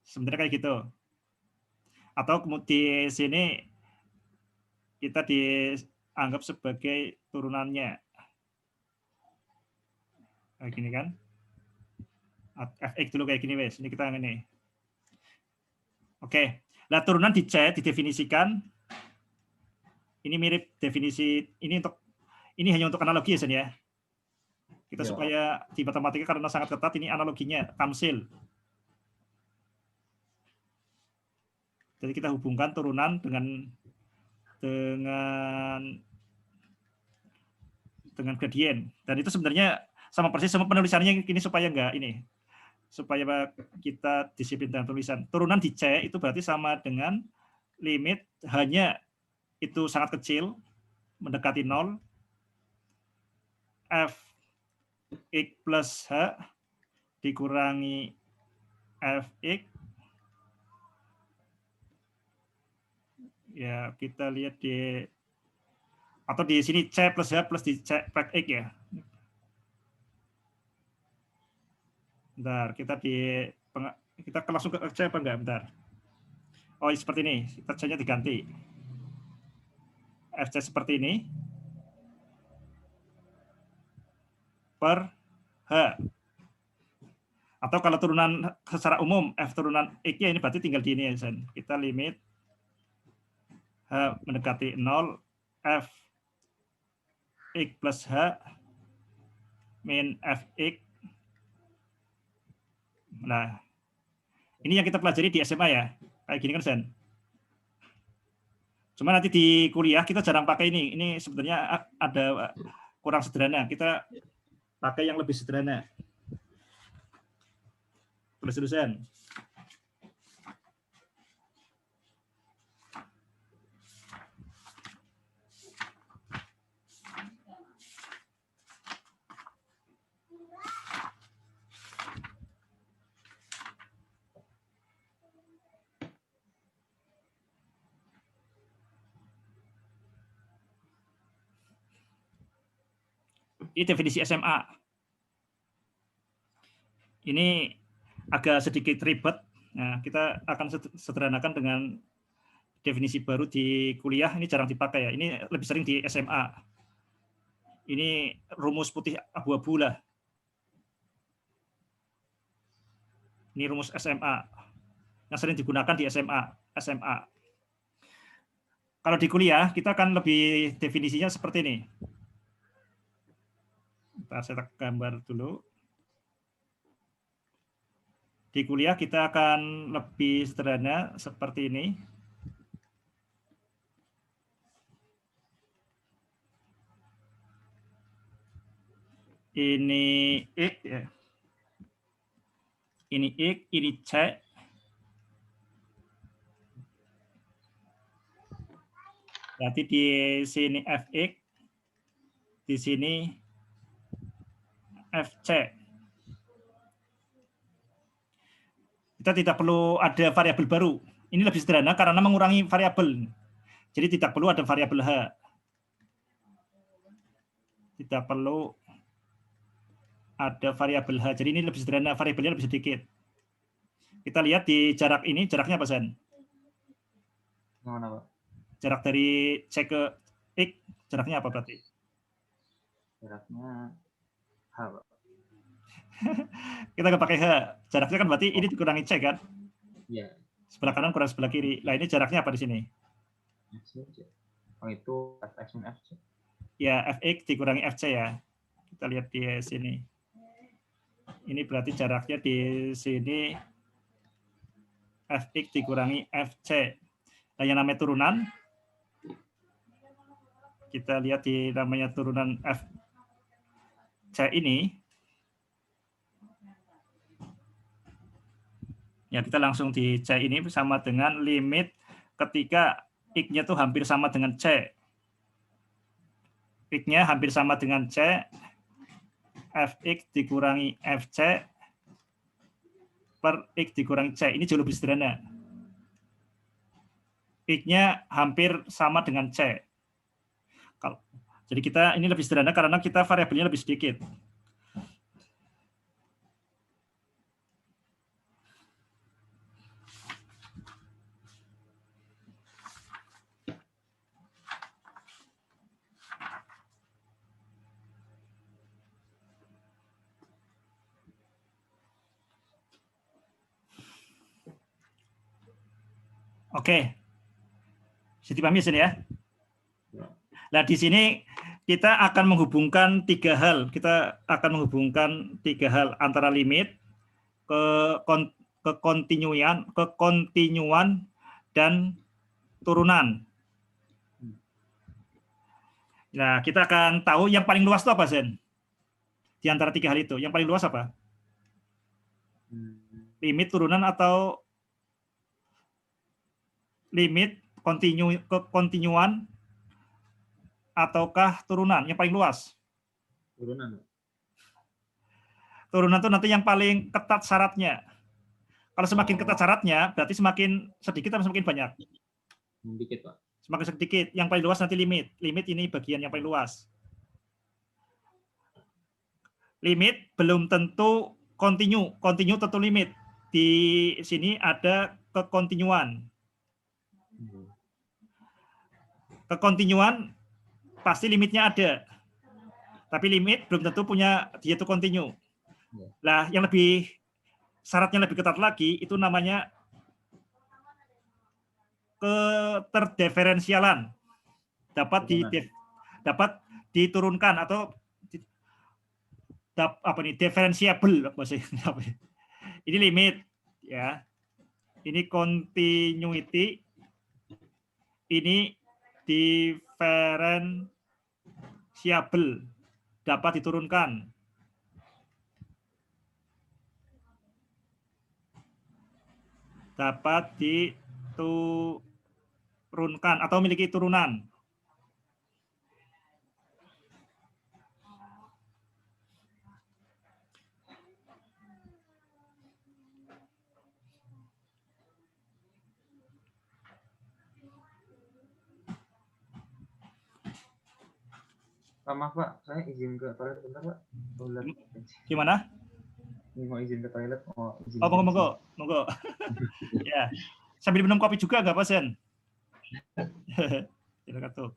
Sebenarnya kayak gitu. Atau di sini kita dianggap sebagai turunannya. Kayak gini kan? Fx dulu kayak gini, wes. Ini kita ini. Oke. Nah, turunan di C didefinisikan. Ini mirip definisi ini hanya untuk analogi ya. Kita supaya di matematika karena sangat ketat, ini analoginya tamsil. Jadi kita hubungkan turunan dengan gradien. Dan itu sebenarnya sama persis sama penulisannya ini supaya kita disiplin dalam tulisan. Turunan di C itu berarti sama dengan limit hanya itu sangat kecil, mendekati 0, f x plus h dikurangi fx. Ya, kita lihat atau di sini C plus H plus di C plus X ya. Bentar, kita Kita langsung ke C apa enggak? Bentar. Oh, seperti ini. C-nya diganti. FC seperti ini. Per H. Atau kalau turunan secara umum, F turunan X-nya ini berarti tinggal di ini ya, Sen. Kita limit H mendekati 0, F X plus H min Fx. Nah, ini yang kita pelajari di SMA ya. Kayak gini kan, Sen. Cuma nanti di kuliah kita jarang pakai ini. Ini sebenarnya ada kurang sederhana. Kita pakai yang lebih sederhana. Tulis dulu, Sen. Ini definisi SMA. Ini agak sedikit ribet. Nah, kita akan sederhanakan dengan definisi baru di kuliah. Ini jarang dipakai ya. Ini lebih sering di SMA. Ini rumus putih abu-abu lah. Ini rumus SMA yang sering digunakan di SMA. Kalau di kuliah kita akan lebih definisinya seperti ini. Ntar saya gambar dulu. Di kuliah kita akan lebih sederhana seperti ini. Ini X ya. Ini X, ini C. Berarti di sini Fx, di sini Fc. Kita tidak perlu ada variabel baru. Ini lebih sederhana karena mengurangi variabel. Jadi tidak perlu ada variabel H. Tidak perlu ada variabel H. Jadi ini lebih sederhana, variabelnya lebih sedikit. Kita lihat di jarak ini, jaraknya apa, Sen? Mana, Pak? Jarak dari C ke X, jaraknya apa berarti? Jaraknya H, Pak. Kita nggak pakai H. Jaraknya kan berarti ini dikurangi C kan? Iya. Sebelah kanan kurang sebelah kiri. Nah, ini jaraknya apa di sini? Oh, itu Fx min Fc. Ya, Fx dikurangi Fc ya. Kita lihat di sini. Ini berarti jaraknya di sini Fx dikurangi Fc. Nah, yang namanya turunan, kita lihat di namanya turunan Fc ini. Ya, kita langsung di C ini sama dengan limit ketika X-nya tuh hampir sama dengan C. X-nya hampir sama dengan C, Fx dikurangi Fc per X dikurangi C. Ini jauh lebih sederhana. X-nya hampir sama dengan C. Jadi kita ini lebih sederhana karena kita variabelnya lebih sedikit. Oke. Jadi paham ya, ya? Nah, di sini kita akan menghubungkan tiga hal. Kita akan menghubungkan tiga hal antara limit, kekontinuan, dan turunan. Nah, kita akan tahu yang paling luas itu apa, Zen? Di antara tiga hal itu, yang paling luas apa? Limit, turunan, atau limit, kontinuan, ataukah turunan? Yang paling luas? Turunan. Turunan itu nanti yang paling ketat syaratnya. Kalau semakin ketat syaratnya, berarti semakin sedikit atau semakin banyak? Sedikit, Pak. Semakin sedikit. Yang paling luas nanti limit. Limit ini bagian yang paling luas. Limit belum tentu kontinu. Kontinu tentu limit. di sini ada kekontinuan. Kekontinuan pasti limitnya ada. Tapi limit belum tentu punya dia itu kontinu. Nah, yang lebih syaratnya lebih ketat lagi itu namanya keterdiferensialan. Dapat diturunkan atau apa nih, differentiable apa sih? Ini limit ya. Ini continuity. Ini differentiable, dapat diturunkan. Dapat diturunkan atau memiliki turunan. Maaf Pak, saya izin ke toilet bentar Pak. Gimana? Ini mau izin ke toilet. Oh, monggo. Ya, sambil minum kopi juga nggak Pak Sen? Silakan tuh.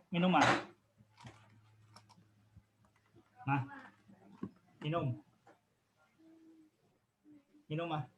Minum Mas. Nah, minum Mas.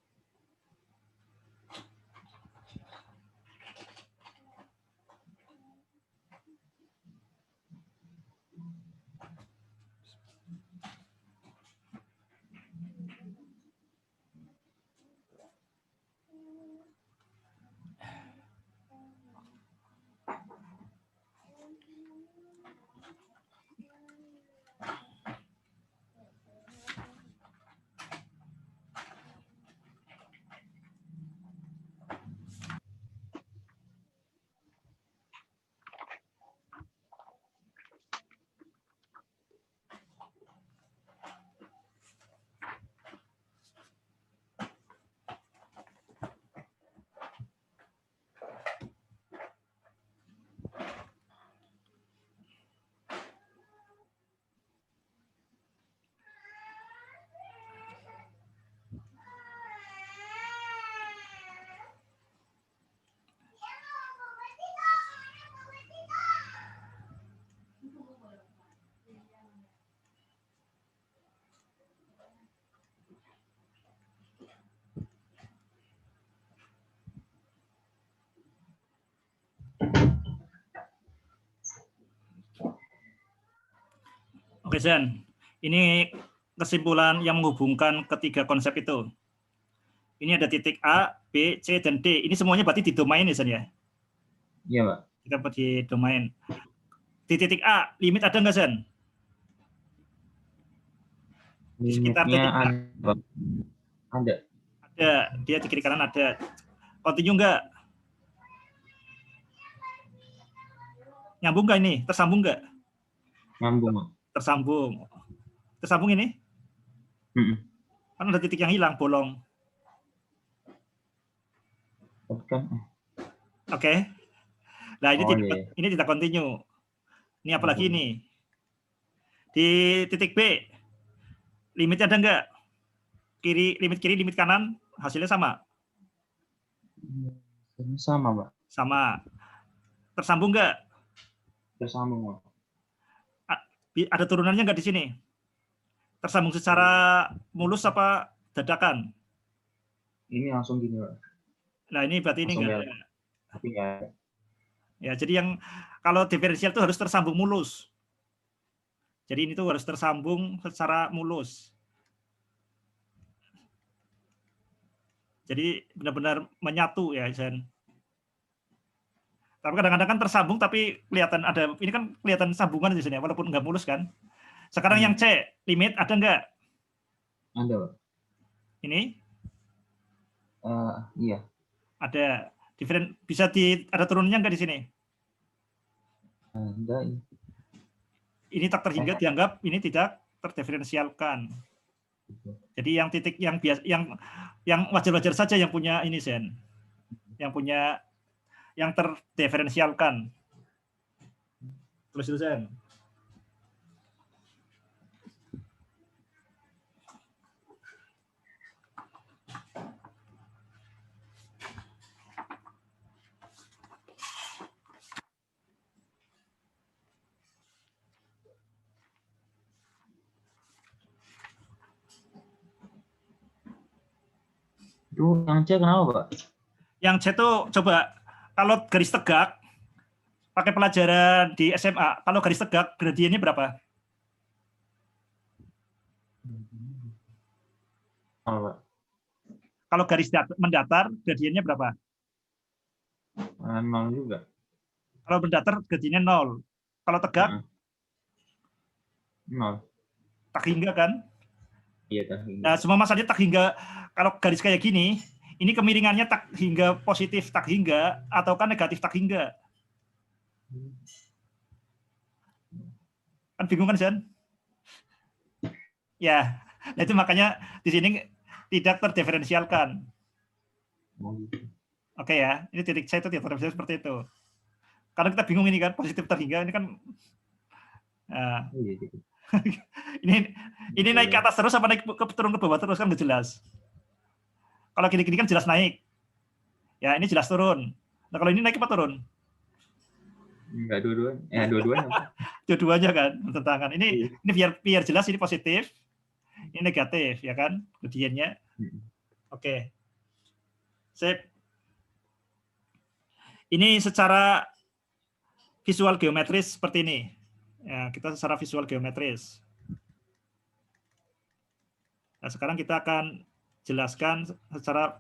Oke, Zen. Ini kesimpulan yang menghubungkan ketiga konsep itu. Ini ada titik A, B, C, dan D. Ini semuanya berarti di domain ya, Zen ya? Iya, Pak. Kita buat di domain. Di titik A, limit ada nggak, Zen? Di sekitar titik A. Ada. Ada. Dia di kiri kanan ada. Continue nggak? Nyambung nggak ini? Tersambung nggak? Nyambung, Pak. Tersambung. Tersambung ini? Kan ada titik yang hilang, bolong. Kan? Oke. Nah, ini Oh, tidak iya. ini tidak continue. Ini apalagi ini? Di titik B, limitnya ada enggak? Limit kiri, limit kanan, hasilnya sama? Sama, Pak. Sama. Tersambung enggak? Tersambung, Pak. Ada turunannya enggak di sini? Tersambung secara mulus apa dadakan? Ini langsung gini, Pak. Nah, ini berarti ini enggak ada. Tapi enggak ada. Ya, jadi yang kalau diferensial itu harus tersambung mulus. Jadi ini tuh harus tersambung secara mulus. Jadi benar-benar menyatu ya, Zen. Tapi kadang-kadang kan tersambung tapi kelihatan ada, ini kan kelihatan sambungan di sini walaupun nggak mulus kan. Sekarang yang C, limit ada nggak? Ada, Pak. Ini? Iya. Ada. Bisa ada turunnya nggak di sini? Ada. Ini tak terhingga dianggap ini tidak terdiferensialkan. Jadi yang titik yang biasa, yang wajar-wajar saja yang punya ini, Zen. Yang punya yang terdiferensialkan. Tulis itu, Zen. Itu yang C kenapa, Pak? Yang C itu coba kalau garis tegak pakai pelajaran di SMA, kalau garis tegak gradiennya berapa? Apa, Pak? Kalau garis mendatar gradiennya berapa? 0 juga. Kalau mendatar gradiennya 0. Kalau tegak? 0. Tak hingga kan? Iya, tak hingga. Nah, semua masalahnya tak hingga, kalau garis kayak gini, ini kemiringannya tak hingga positif tak hingga, ataukah negatif tak hingga? Kan bingung kan, Zen? Ya, nah itu makanya di sini tidak terdiferensialkan. Oke ya, ini titik C itu tidak terdiferensial seperti itu. Karena kita bingung ini kan, positif terhingga, ini kan nah, ini naik ke atas terus apa naik turun ke bawah terus kan nggak jelas. Kalau gini-gini kan jelas naik. Ya, ini jelas turun. Nah, kalau ini naik apa turun? Enggak, dua-duanya. Dua-duanya. Dua-duanya kan bertentangan. Ini biar jelas ini positif, ini negatif ya kan gradiennya. Oke. Sip. Ini secara visual geometris seperti ini. Ya, kita secara visual geometris. Nah, sekarang kita akan jelaskan secara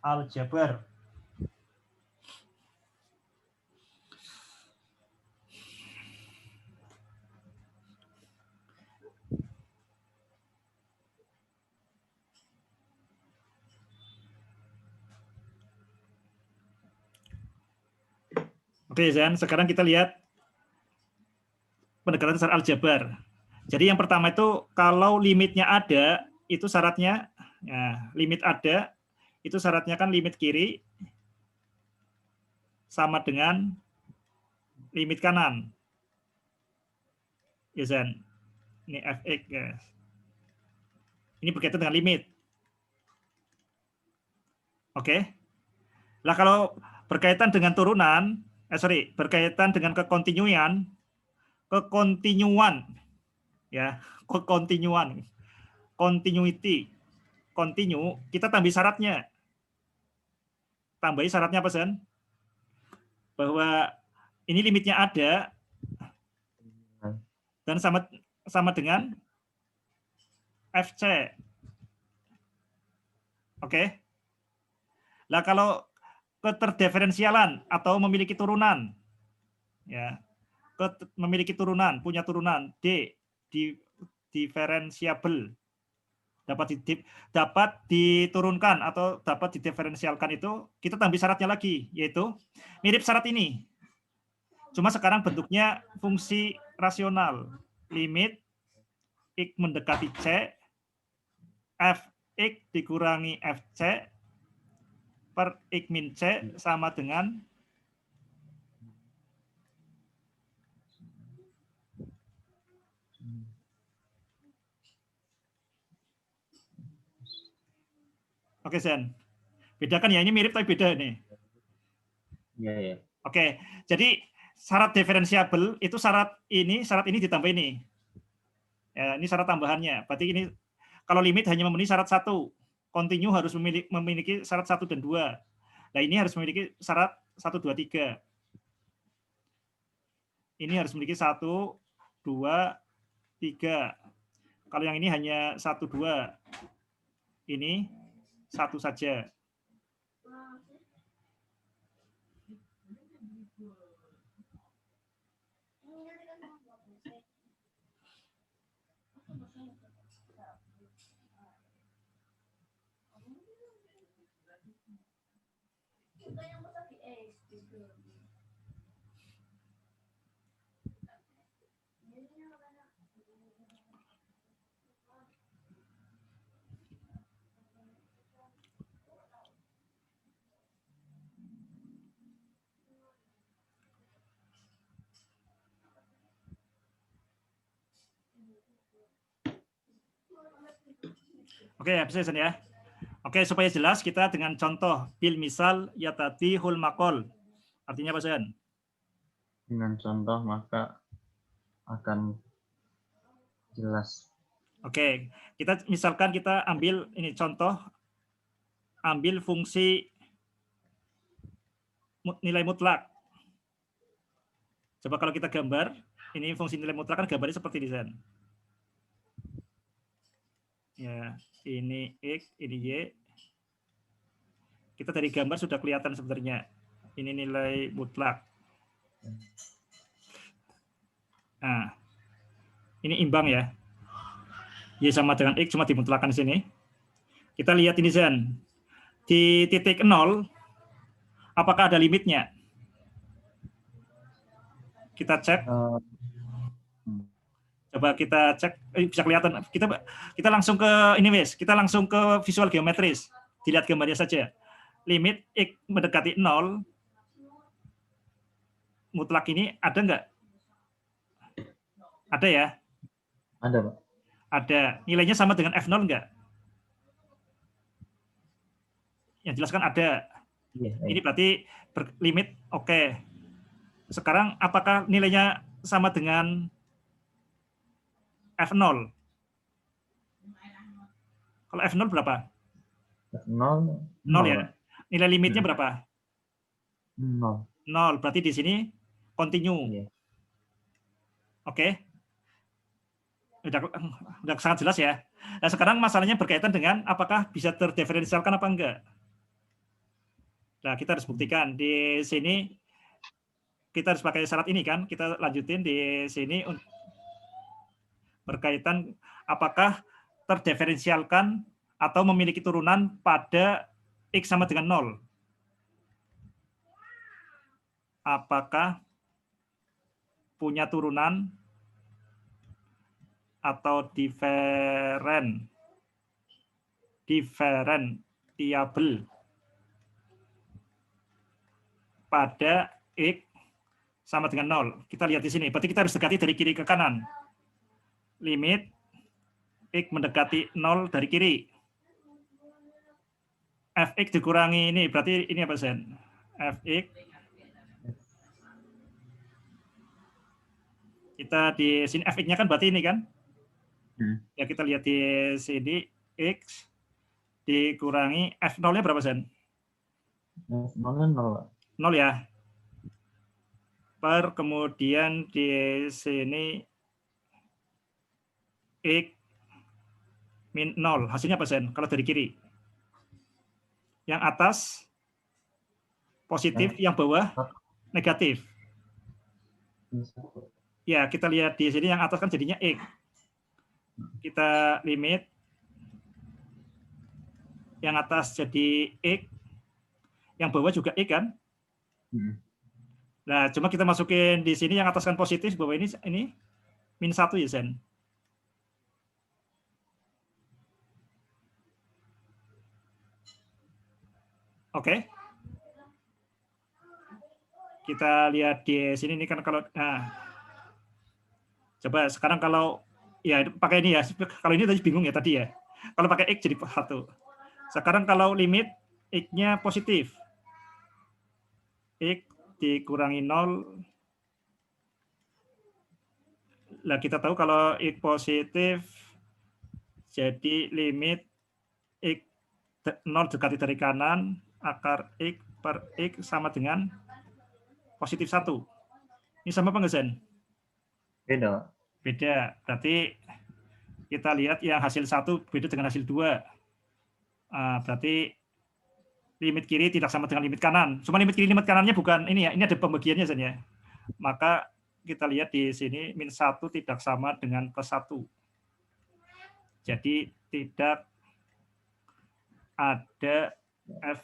aljabar. Oke, Zan, sekarang kita lihat pendekatan secara aljabar. Jadi yang pertama itu kalau limitnya ada, itu syaratnya ya, limit ada, itu syaratnya kan limit kiri sama dengan limit kanan. Ya, Zan. Ini fx, guys. Ini berkaitan dengan limit. Oke. Lah kalau berkaitan dengan turunan, berkaitan dengan kekontinuan, ya, kekontinuan, continuity, continue, kita tambah syaratnya. Tambahi syaratnya apa, San? Bahwa ini limitnya ada dan sama dengan FC. Oke. Lah kalau keterdiferensialan atau memiliki turunan, ya, memiliki turunan, punya turunan D, diferensiabel, dapat diturunkan atau dapat didiferensialkan, itu kita tambah syaratnya lagi, yaitu mirip syarat ini. Cuma sekarang bentuknya fungsi rasional, limit X mendekati C, Fx dikurangi Fc per X min C sama dengan Oke, Sen. Bedakan ya, ini mirip tapi beda nih. Iya, ya. Oke, jadi syarat diferensiabel itu syarat ini ditambah ini. Ya, ini syarat tambahannya. Berarti ini kalau limit hanya memenuhi syarat 1. Continue harus memiliki syarat 1 dan 2. Nah, ini harus memiliki syarat 1, 2, 3. Ini harus memiliki 1, 2, 3. Kalau yang ini hanya 1, 2. Ini 1 saja. Oke, bisa ya. Oke, supaya jelas kita dengan contoh bil misal yatati hul makol. Artinya apa, Sen? Dengan contoh maka akan jelas. Oke, kita misalkan kita ambil ini contoh, ambil fungsi nilai mutlak. Coba kalau kita gambar, ini fungsi nilai mutlak kan gambarnya seperti ini, Sen. Ya, ini X, ini Y. Kita dari gambar sudah kelihatan sebenarnya. Ini nilai mutlak. Nah, ini imbang ya. Y sama dengan X cuma dimutlakan di sini. Kita lihat ini, Zen. Di titik 0, apakah ada limitnya? Kita cek. Coba kita cek, bisa kelihatan. Kita langsung ke ini, wes. Kita langsung ke visual geometris. Dilihat gambarnya saja. Limit X mendekati 0, mutlak ini ada nggak? Ada ya? Ada, Pak. Ada. Nilainya sama dengan F0 nggak? Yang jelas kan ada. Iya, Ini berarti limit oke. Sekarang apakah nilainya sama dengan F0? Kalau F0 berapa? F0. 0 ya. Nilai limitnya berapa? 0. 0. Berarti di sini continue. Iya. Oke. Udah sangat jelas ya. Nah, sekarang masalahnya berkaitan dengan apakah bisa terdiferensialkan apa enggak. Nah, kita harus buktikan di sini. Kita harus pakai syarat ini kan. Kita lanjutin di sini berkaitan apakah terdiferensialkan atau memiliki turunan pada X sama dengan 0. Apakah punya turunan atau diferentiable pada X sama dengan 0. Kita lihat di sini. Berarti kita harus dekati dari kiri ke kanan. Limit X mendekati 0 dari kiri. Fx dikurangi ini. Berarti ini apa, Sen? Fx. Kita di sini Fx-nya kan berarti ini kan? Ya, kita lihat di sini X dikurangi F0-nya berapa, Sen? F0-nya 0. 0 ya. Per kemudian di sini X min 0. Hasilnya apa, Sen? Kalau dari kiri. Yang atas positif, yang bawah negatif. Ya, kita lihat di sini yang atas kan jadinya X. Kita limit. Yang atas jadi X. Yang bawah juga X kan? Nah, cuma kita masukin di sini yang atas kan positif, bawah ini min 1 ya, Sen. Oke. Kita lihat di sini ini kan kalau coba sekarang kalau ya pakai ini ya. Kalau ini tadi bingung ya tadi ya. Kalau pakai X jadi 1. Sekarang kalau limit X-nya positif. X dikurangi 0. Nah, kita tahu kalau X positif, jadi limit X 0 dekati dari kanan, akar X per X sama dengan positif 1. Ini sama apa enggak, Zen? Beda. Beda. Berarti kita lihat yang hasil 1 beda dengan hasil 2. Berarti limit kiri tidak sama dengan limit kanan. Cuma limit kiri limit kanannya bukan ini ya. Ini ada pembagiannya, Zen ya. Maka kita lihat di sini min 1 tidak sama dengan plus 1. Jadi tidak ada F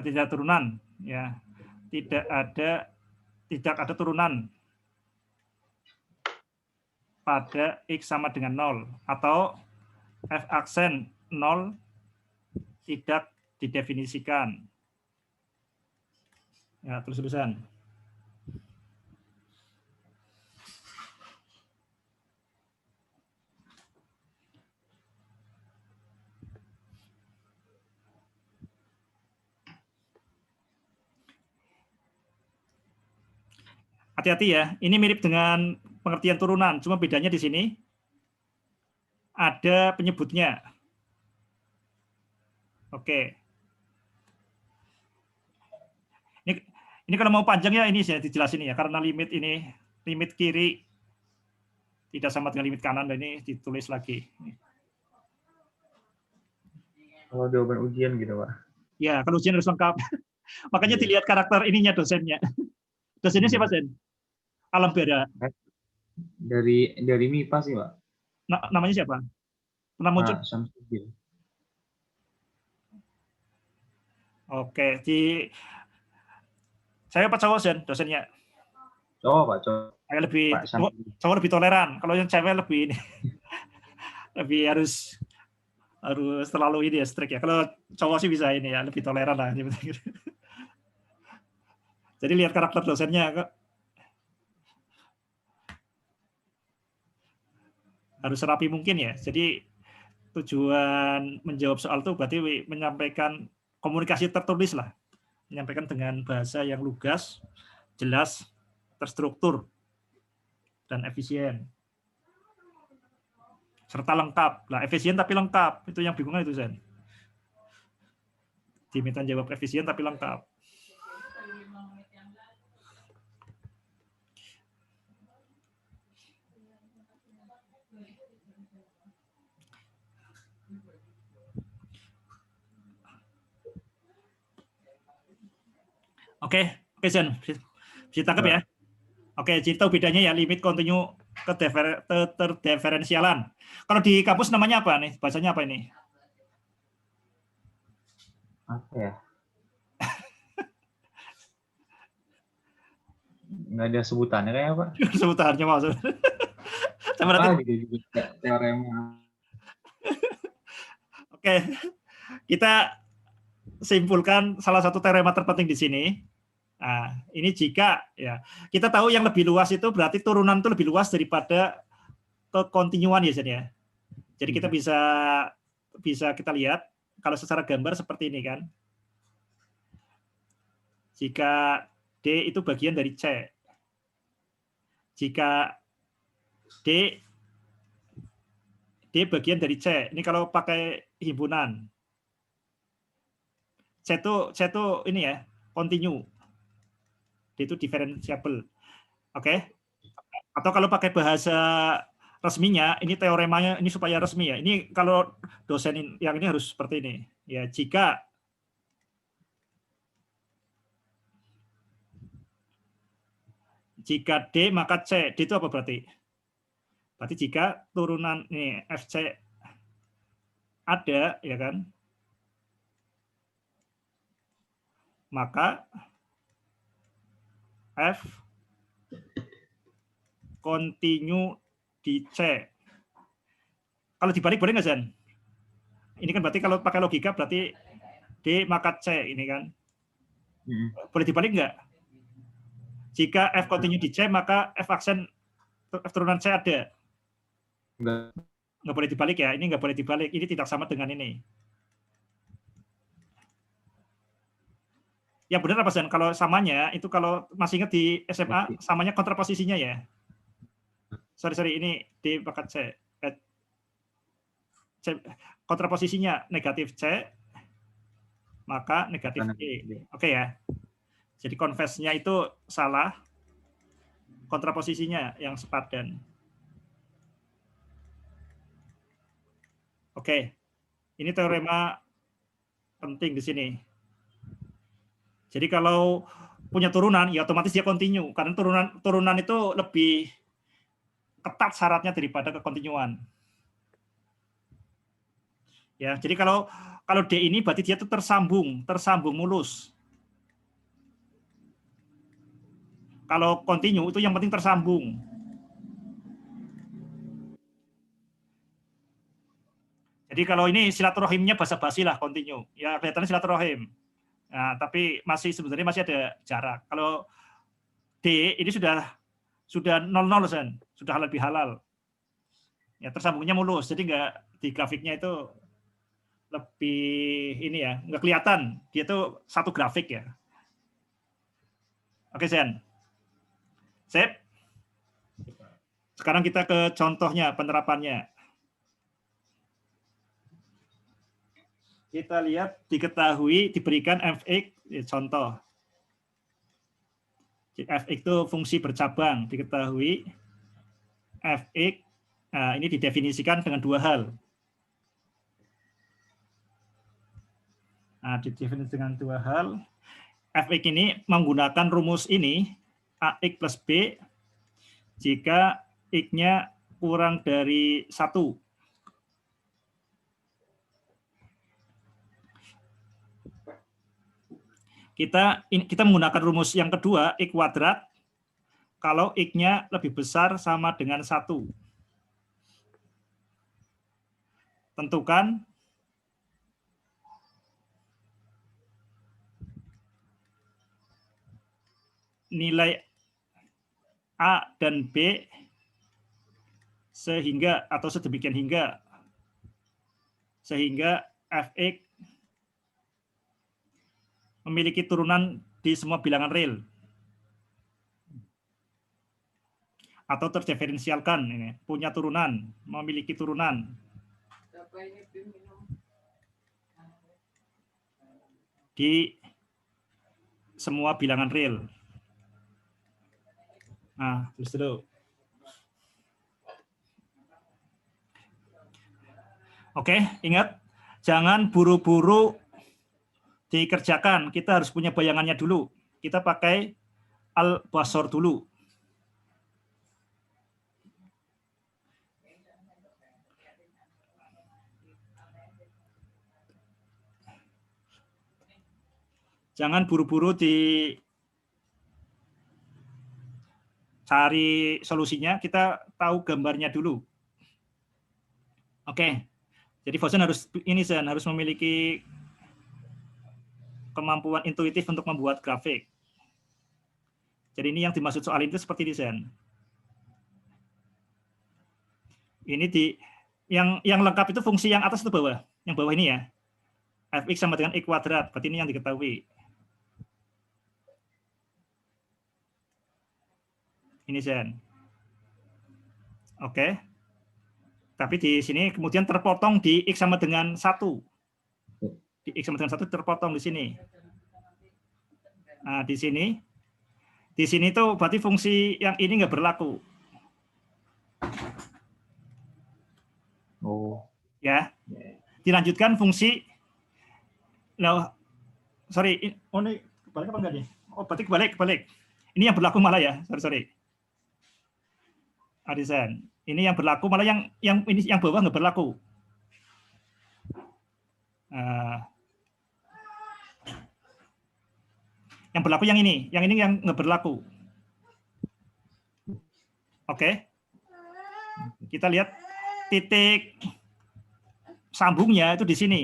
tidak turunan ya. Tidak ada turunan pada X sama dengan 0 atau F aksen 0 tidak didefinisikan. Ya, tulis-tulisan. Hati-hati ya, ini mirip dengan pengertian turunan, cuma bedanya di sini ada penyebutnya. Oke. Ini kalau mau panjang ya ini saya dijelasin ya, karena limit ini, limit kiri tidak sama dengan limit kanan, dan ini ditulis lagi. Kalau jawaban ujian gitu, Pak. Ya, kalau ujian harus lengkap. Makanya dilihat karakter ininya dosennya. Dosennya siapa, Sen? Alam Bera. Dari MIPA sih, Pak. Namanya siapa? Pernah muncul? Oke, saya Pak cowok, Sen, dosennya. Cowok, Pak, cowok. Cowok lebih toleran. Kalau yang cewek lebih ini. Lebih harus terlalu ini ya, strict ya. Kalau cowok sih bisa ini ya, lebih toleran lah. Jadi lihat karakter dosennya, harus serapi mungkin ya. Jadi tujuan menjawab soal itu berarti menyampaikan komunikasi tertulis lah. Menyampaikan dengan bahasa yang lugas, jelas, terstruktur, dan efisien. Serta lengkap. Lah, efisien tapi lengkap. Itu yang bingung itu, Zen. Diminta jawab efisien tapi lengkap. Oke, Zen. Bisa tangkap ya? Oke, jadi tahu bedanya ya limit kontinu keterdiferensialan. Kalau di kampus namanya apa nih? Bahasanya apa ini? Apa ya? Nggak ada sebutannya kayak apa? Sebutannya maksud. Apa gitu teorema. Oke, kita simpulkan salah satu teorema terpenting di sini. Nah, ini jika ya kita tahu yang lebih luas itu berarti turunan itu lebih luas daripada kekontinuan ya, ya. Jadi kita bisa kita lihat kalau secara gambar seperti ini kan. Jika D itu bagian dari C. Jika D bagian dari C. Ini kalau pakai himpunan. C itu ini ya, continue. D itu differentiable. Oke. Atau kalau pakai bahasa resminya, ini teoremanya ini supaya resmi ya. Ini kalau dosen yang ini harus seperti ini. Ya, jika D maka C. D itu apa berarti? Berarti jika turunan nih FC ada, ya kan? Maka F continue di C. Kalau dibalik boleh nggak, Zen? Ini kan berarti kalau pakai logika berarti D maka C ini kan. Mm-mm. Boleh dibalik nggak? Jika F continue di C, maka F aksen F turunan C ada. Enggak. Nggak boleh dibalik ya. Ini nggak boleh dibalik. Ini tidak sama dengan ini. Yang benar apa, Sen? Kalau samanya, itu kalau masih ingat di SMA, samanya kontraposisinya ya. Sorry, ini D pangkat C. C. Kontraposisinya negatif C, maka negatif E. Oke ya. Jadi konversinya itu salah, kontraposisinya yang sepadan. Oke, ini teorema penting di sini. Jadi kalau punya turunan, ya otomatis dia kontinu. Karena turunan itu lebih ketat syaratnya daripada kekontinuan. Ya, jadi kalau D ini berarti dia itu tersambung mulus. Kalau kontinu itu yang penting tersambung. Jadi kalau ini silaturahimnya basa-basi lah kontinu. Ya kelihatannya silaturahim. Nah, tapi sebenarnya masih ada jarak. Kalau D ini sudah 0,0 Sen, sudah lebih halal. Ya tersambungnya mulus, jadi nggak di grafiknya itu lebih ini ya, nggak kelihatan. Dia tuh satu grafik ya. Oke Sen. Sip. Sekarang kita ke contohnya, penerapannya. Kita lihat diketahui diberikan fx, contoh. Fx itu fungsi bercabang, diketahui fx, nah ini didefinisikan dengan dua hal. Nah, didefinisikan dengan dua hal. Fx ini menggunakan rumus ini, ax plus b, jika x-nya kurang dari 1. Kita menggunakan rumus yang kedua, x kuadrat, kalau x-nya lebih besar sama dengan 1. Tentukan nilai A dan B sehingga atau sedemikian hingga sehingga fx memiliki turunan di semua bilangan real atau terdiferensialkan, ini punya turunan, memiliki turunan di semua bilangan real. Nah, terus dulu. Oke, ingat jangan buru-buru dikerjakan. Kita harus punya bayangannya dulu. Kita pakai al-basor dulu. Jangan buru-buru cari solusinya, kita tahu gambarnya dulu. Oke. Jadi Fosun harus memiliki kemampuan intuitif untuk membuat grafik. Jadi ini yang dimaksud soal itu seperti ini, Sen. Ini yang lengkap itu fungsi yang atas atau bawah? Yang bawah ini ya. Fx sama dengan x kuadrat, berarti ini yang diketahui. Ini Sen. Oke. Tapi di sini kemudian terpotong di x sama dengan 1. Di x sama dengan 1 terpotong di sini. Nah, di sini tuh berarti fungsi yang ini nggak berlaku. Oh. Ya. Dilanjutkan fungsi. Nah, sorry. Oh, ini kebalik apa enggak nih? Oh, berarti kebalik. Ini yang berlaku malah ya. Sorry. Adisen. Ini yang berlaku malah yang ini yang bawah nggak berlaku. Yang berlaku yang ini yang nggak berlaku. Oke. Kita lihat titik sambungnya itu di sini.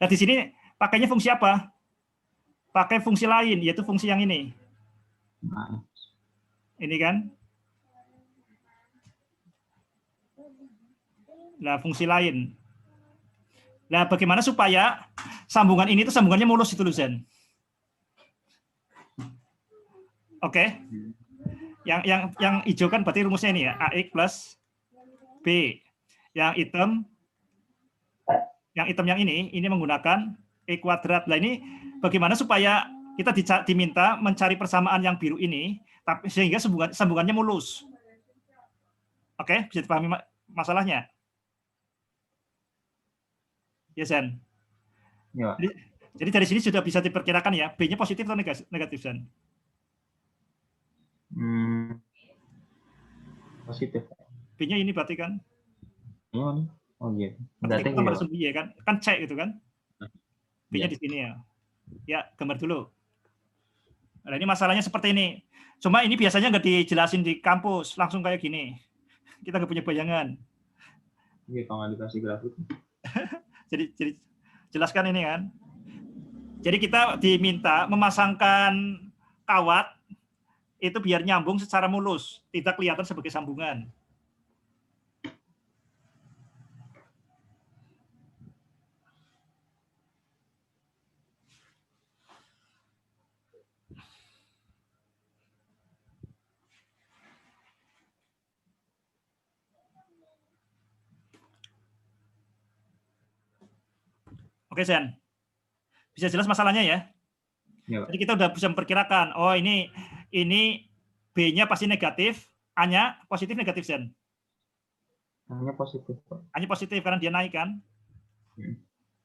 Nah, di sini pakainya fungsi apa? Pakai fungsi lain, yaitu fungsi yang ini. Ini kan? Nah, fungsi lain. Nah, bagaimana supaya sambungan ini tuh sambungannya mulus itu, Luzen? Oke. Yang hijau kan berarti rumusnya ini ya, AX plus B. Yang hitam yang ini menggunakan E kuadrat. Nah, ini bagaimana supaya kita diminta mencari persamaan yang biru ini, tapi sehingga sambungannya mulus. Oke, bisa dipahami masalahnya? Ya, Zen? Ya. Jadi dari sini sudah bisa diperkirakan ya, B-nya positif atau negatif, Zen? Positif. B-nya ini berarti kan? Oh iya. Berarti gambar sumbu ya kan? Kan C gitu kan? B-nya Ya. di sini ya. Ya, gambar dulu. Nah, ini masalahnya seperti ini. Cuma ini biasanya nggak dijelasin di kampus, langsung kayak gini. Kita nggak punya bayangan. Iya, kalau nggak dikasih grafik. jadi jelaskan ini kan. Jadi kita diminta memasangkan kawat itu biar nyambung secara mulus, tidak kelihatan sebagai sambungan. Oke, Sen. Bisa jelas masalahnya ya? Ya. Jadi kita udah bisa memperkirakan, oh ini B-nya pasti negatif, A-nya positif negatif, Sen? A-nya positif, Pak. A-nya positif karena dia naik kan?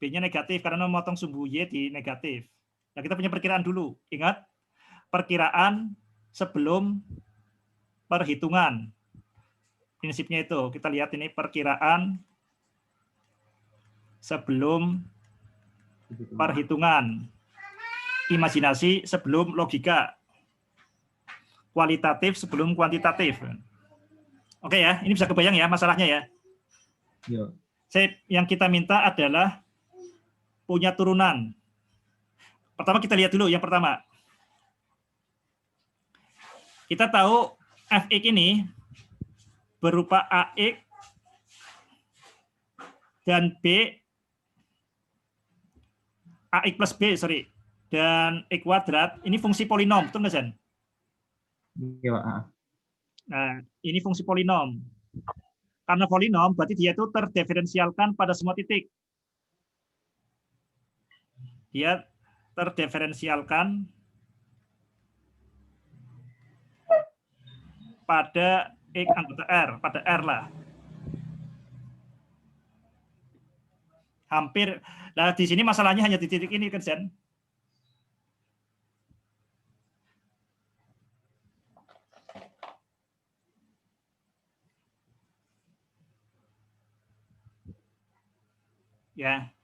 B-nya negatif karena memotong sumbu Y di negatif. Nah, kita punya perkiraan dulu. Ingat, perkiraan sebelum perhitungan. Prinsipnya itu, kita lihat ini perkiraan sebelum perhitungan. Imajinasi sebelum logika. Kualitatif sebelum kuantitatif. Oke ya, ini bisa kebayang ya masalahnya ya. Ya. Yang kita minta adalah punya turunan. Pertama kita lihat dulu yang pertama. Kita tahu Fx ini berupa AX dan B, AX plus B, sorry, dan E kuadrat, ini fungsi polinom, betul nggak, Zen? Iya, Pak. Nah, ini fungsi polinom. Karena polinom, berarti dia itu terdiferensialkan pada semua titik. Dia terdiferensialkan pada X anggota R, pada R lah. Hampir, nah di sini masalahnya hanya di titik ini kan, Zen? Ya,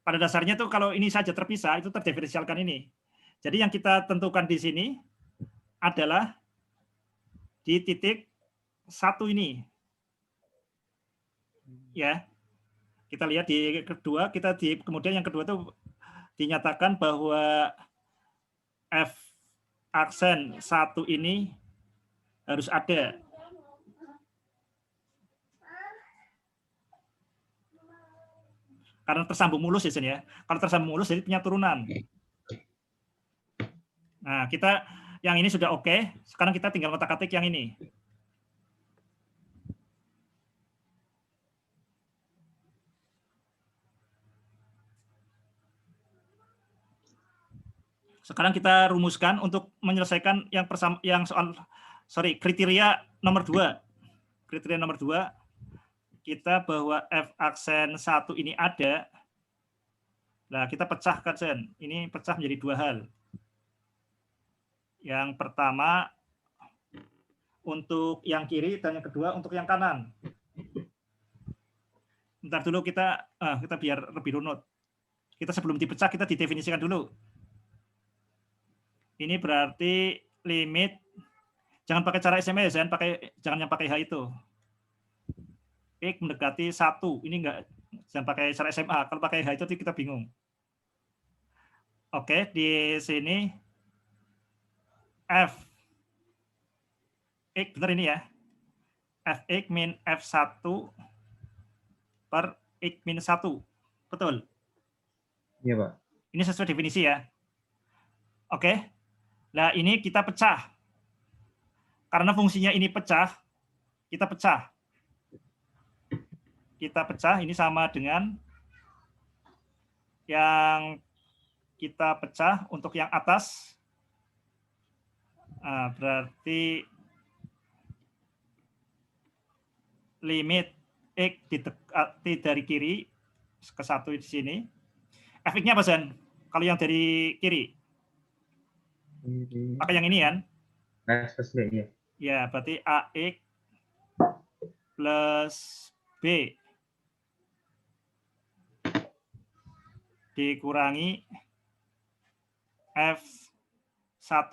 pada dasarnya tuh kalau ini saja terpisah, itu terdiferensialkan ini. Jadi yang kita tentukan di sini adalah di titik 1 ini. Ya, kita lihat di kedua, kemudian yang kedua itu dinyatakan bahwa F aksen 1 ini harus ada. Karena tersambung mulus ya. Kalau tersambung mulus jadi punya turunan. Nah, kita yang ini sudah oke. Sekarang kita tinggal ngotak-atik yang ini. Sekarang kita rumuskan untuk menyelesaikan kriteria nomor 2. Kriteria nomor 2 kita bahwa F aksen 1 ini ada. Nah, kita pecahkan, Sen. Ini pecah menjadi 2 hal. Yang pertama untuk yang kiri dan yang kedua untuk yang kanan. Bentar dulu kita biar lebih runut. Kita sebelum dipecah kita didefinisikan dulu. Ini berarti limit, jangan pakai cara SMA ya, jangan yang pakai H itu. X mendekati 1, ini enggak, jangan pakai cara SMA. Kalau pakai H itu kita bingung. Oke, di sini F X, benar ini ya. Fx min F1 per X min 1. Betul? Iya, Pak. Ini sesuai definisi ya. Oke. Nah, ini kita pecah. Karena fungsinya ini pecah, kita pecah. Kita pecah, ini sama dengan yang kita pecah untuk yang atas. Nah, berarti limit X dari kiri ke 1 di sini. Fx-nya apa, Zen? Kalau yang dari kiri? Pakai yang ini kan? X plus B, ya. Ya, berarti AX plus B dikurangi F1.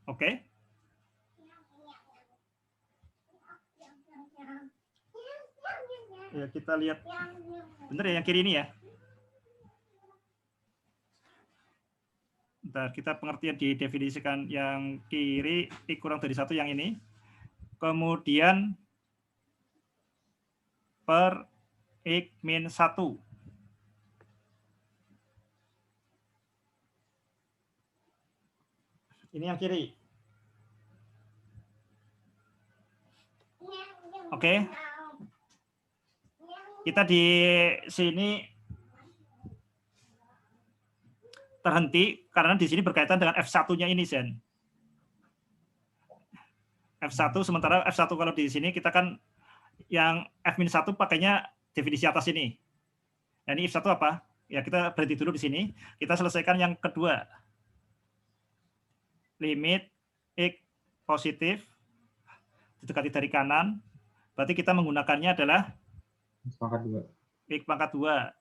Oke? Ya, kita lihat. Benar ya yang kiri ini ya? Bentar, kita pengertian didefinisikan yang kiri X kurang dari 1 yang ini. Kemudian per X min 1. Ini yang kiri. Oke. Kita di sini terhenti karena di sini berkaitan dengan F1-nya ini, Zen. F1, sementara F1 kalau di sini kita kan yang F-1 pakainya definisi atas ini. Nah, ini F1 apa? Ya, kita berhenti dulu di sini. Kita selesaikan yang kedua. Limit X positif didekati dari kanan. Berarti kita menggunakannya adalah X pangkat 2. X pangkat 2.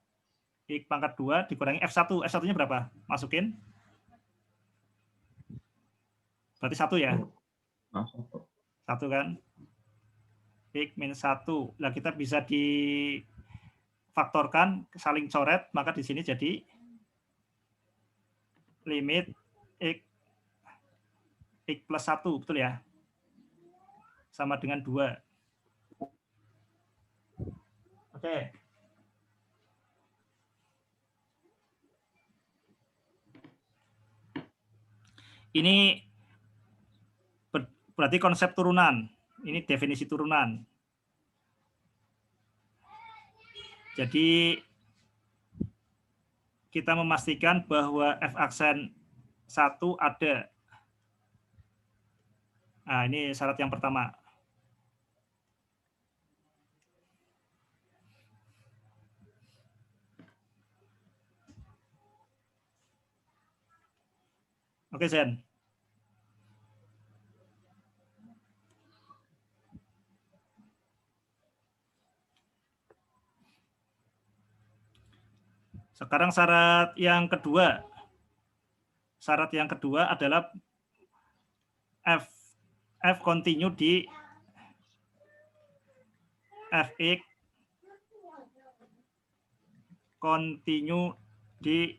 X pangkat 2 dikurangi F1. F1-nya berapa? Masukin. Berarti 1 ya? 1 kan? X min 1. Nah, kita bisa difaktorkan, saling coret, maka di sini jadi limit X plus 1, betul ya? Sama dengan 2. Oke. Ini berarti konsep turunan. Ini definisi turunan. Jadi kita memastikan bahwa F aksen 1 ada. Nah, ini syarat yang pertama. Oke, Zen. Sekarang syarat yang kedua. Syarat yang kedua adalah F continue di Fx continue di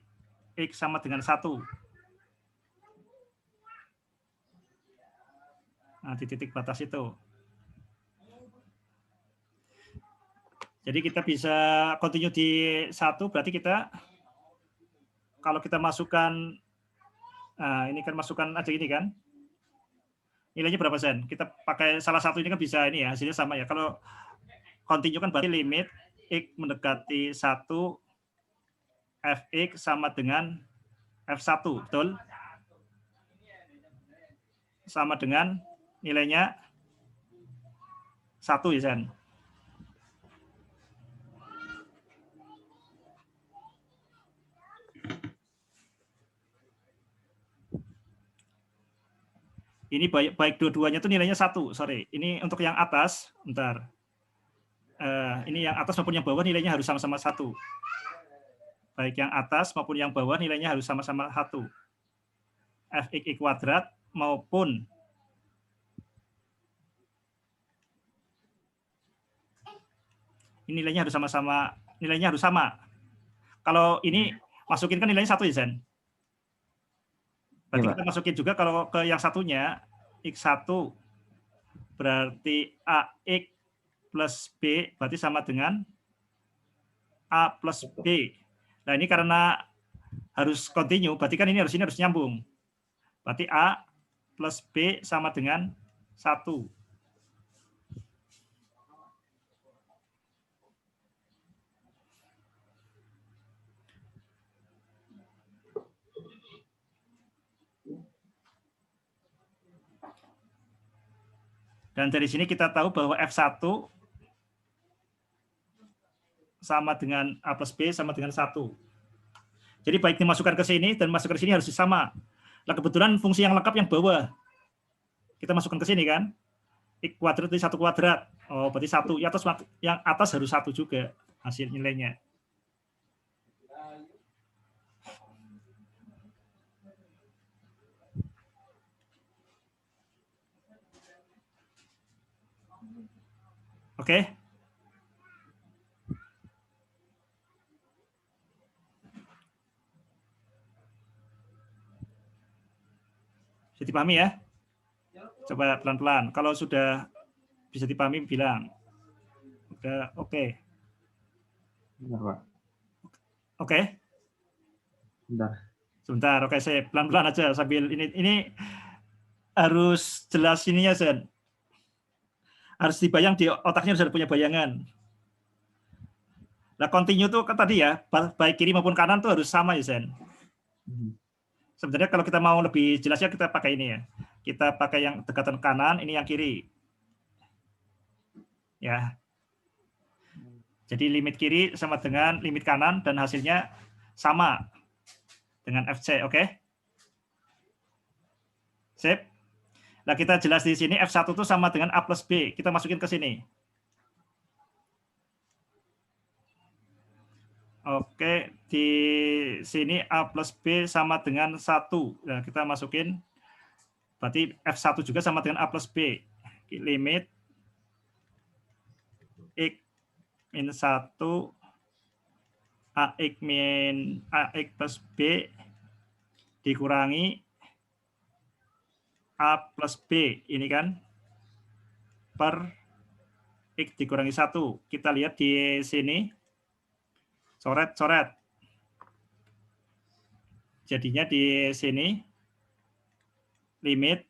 X sama dengan 1. Nah, di titik batas itu. Jadi kita bisa continue di 1, berarti kita kalau kita masukkan, nah ini kan masukkan aja ini kan. Nilainya berapa, Sen? Kita pakai salah satu ini kan bisa ini ya, hasilnya sama ya. Kalau continue kan berarti limit X mendekati 1 Fx sama dengan F1, betul? Sama dengan nilainya 1 ya, Sen? Ini baik dua-duanya itu nilainya 1, sorry. Ini untuk yang atas, bentar. Ini yang atas maupun yang bawah nilainya harus sama-sama 1. Baik yang atas maupun yang bawah nilainya harus sama-sama 1. Fx kuadrat maupun ini nilainya harus sama-sama, nilainya harus sama. Kalau ini masukin kan nilainya 1 ya, Zen? Berarti Iya, kita masukin juga kalau ke yang satunya, X1 berarti AX plus B berarti sama dengan A plus B. Nah ini karena harus continue, berarti kan ini harus nyambung. Berarti A plus B sama dengan 1. Dan dari sini kita tahu bahwa F1 sama dengan A plus B sama dengan 1. Jadi baik dimasukkan ke sini dan masukkan ke sini harus sama. Nah kebetulan fungsi yang lengkap yang bawah. Kita masukkan ke sini kan. X kuadrat itu 1 kuadrat. Oh, berarti 1. Yang atas harus 1 juga hasil nilainya. Oke. Bisa dipahami ya? Coba pelan-pelan. Kalau sudah bisa dipahami bilang. Udah oke. Bentar, Pak. Oke. Sebentar. Oke, saya pelan-pelan aja sambil ini harus jelas ininya, Zen. Harus dibayang di otaknya harus punya bayangan. Nah, continue tuh kan tadi ya, baik kiri maupun kanan tuh harus sama ya, Zen. Sebenarnya kalau kita mau lebih jelasnya kita pakai ini ya. Kita pakai yang dekatan kanan, ini yang kiri. Ya. Jadi limit kiri sama dengan limit kanan dan hasilnya sama dengan FC, oke? Sip. Nah, kita jelas di sini F1 itu sama dengan A plus B. Kita masukin ke sini. Oke, di sini A plus B sama dengan 1. Nah, kita masukin, berarti F1 juga sama dengan A plus B. Limit X min 1 AX min AX plus B dikurangi A plus B. Ini kan per X dikurangi 1. Kita lihat di sini. Coret. Jadinya di sini limit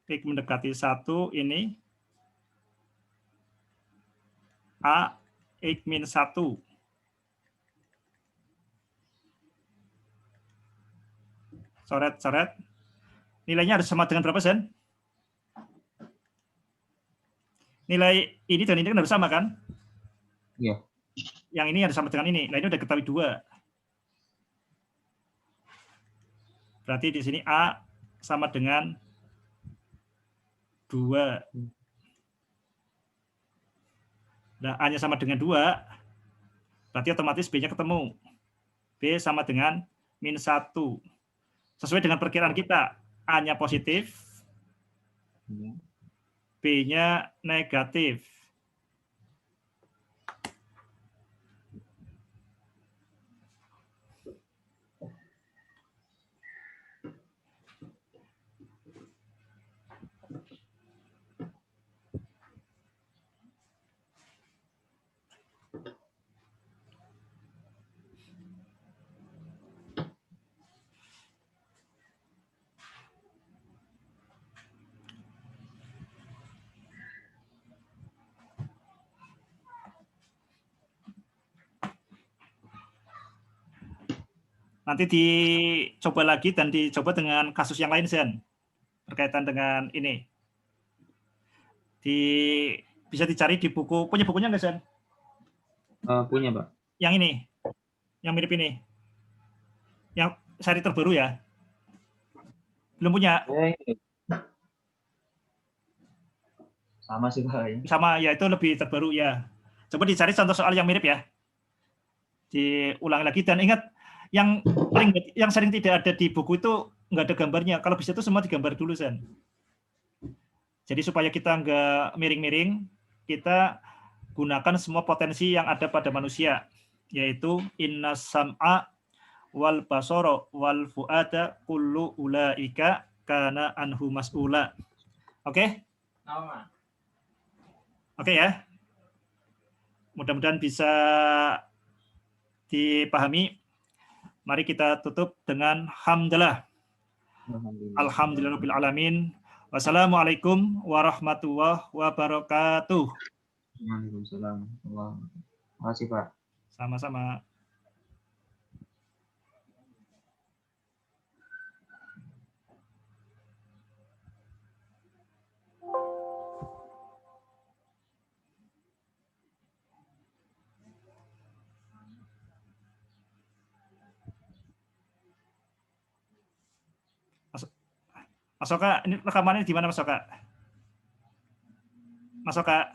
X mendekati 1 ini A X min 1. Coret. Nilainya harus sama dengan berapa, Sen? Nilai ini dan ini kan harus sama kan? Iya. Yang ini harus sama dengan ini. Nah, ini udah ketahui 2. Berarti di sini A sama dengan 2. Nah, A-nya sama dengan 2, berarti otomatis B-nya ketemu. B sama dengan min 1. Sesuai dengan perkiraan kita, A-nya positif, B-nya negatif. Nanti dicoba lagi dan dicoba dengan kasus yang lain, Zen. Berkaitan dengan ini. Bisa dicari di buku. Punya bukunya nggak, Zen? Punya, Pak. Yang ini. Yang mirip ini. Yang seri terbaru ya? Belum punya? Sama sih, Pak. Sama, ya itu lebih terbaru ya. Coba dicari contoh soal yang mirip ya. Diulang lagi dan ingat yang sering tidak ada di buku itu nggak ada gambarnya. Kalau bisa itu semua digambar dulu, Zen. Jadi supaya kita nggak miring-miring, kita gunakan semua potensi yang ada pada manusia. yaitu innas sam'a wal basara wal fuada kullu ulaika kana anhu mas'ula. Oke? Oke ya. Mudah-mudahan bisa dipahami. Mari kita tutup dengan hamdalah. Alhamdulillahirabbil alamin. Wassalamualaikum warahmatullahi wabarakatuh. Waalaikumsalam. Terima kasih, Pak. Sama-sama. Mas Oka, ini rekamannya di mana Mas Oka? Mas Oka.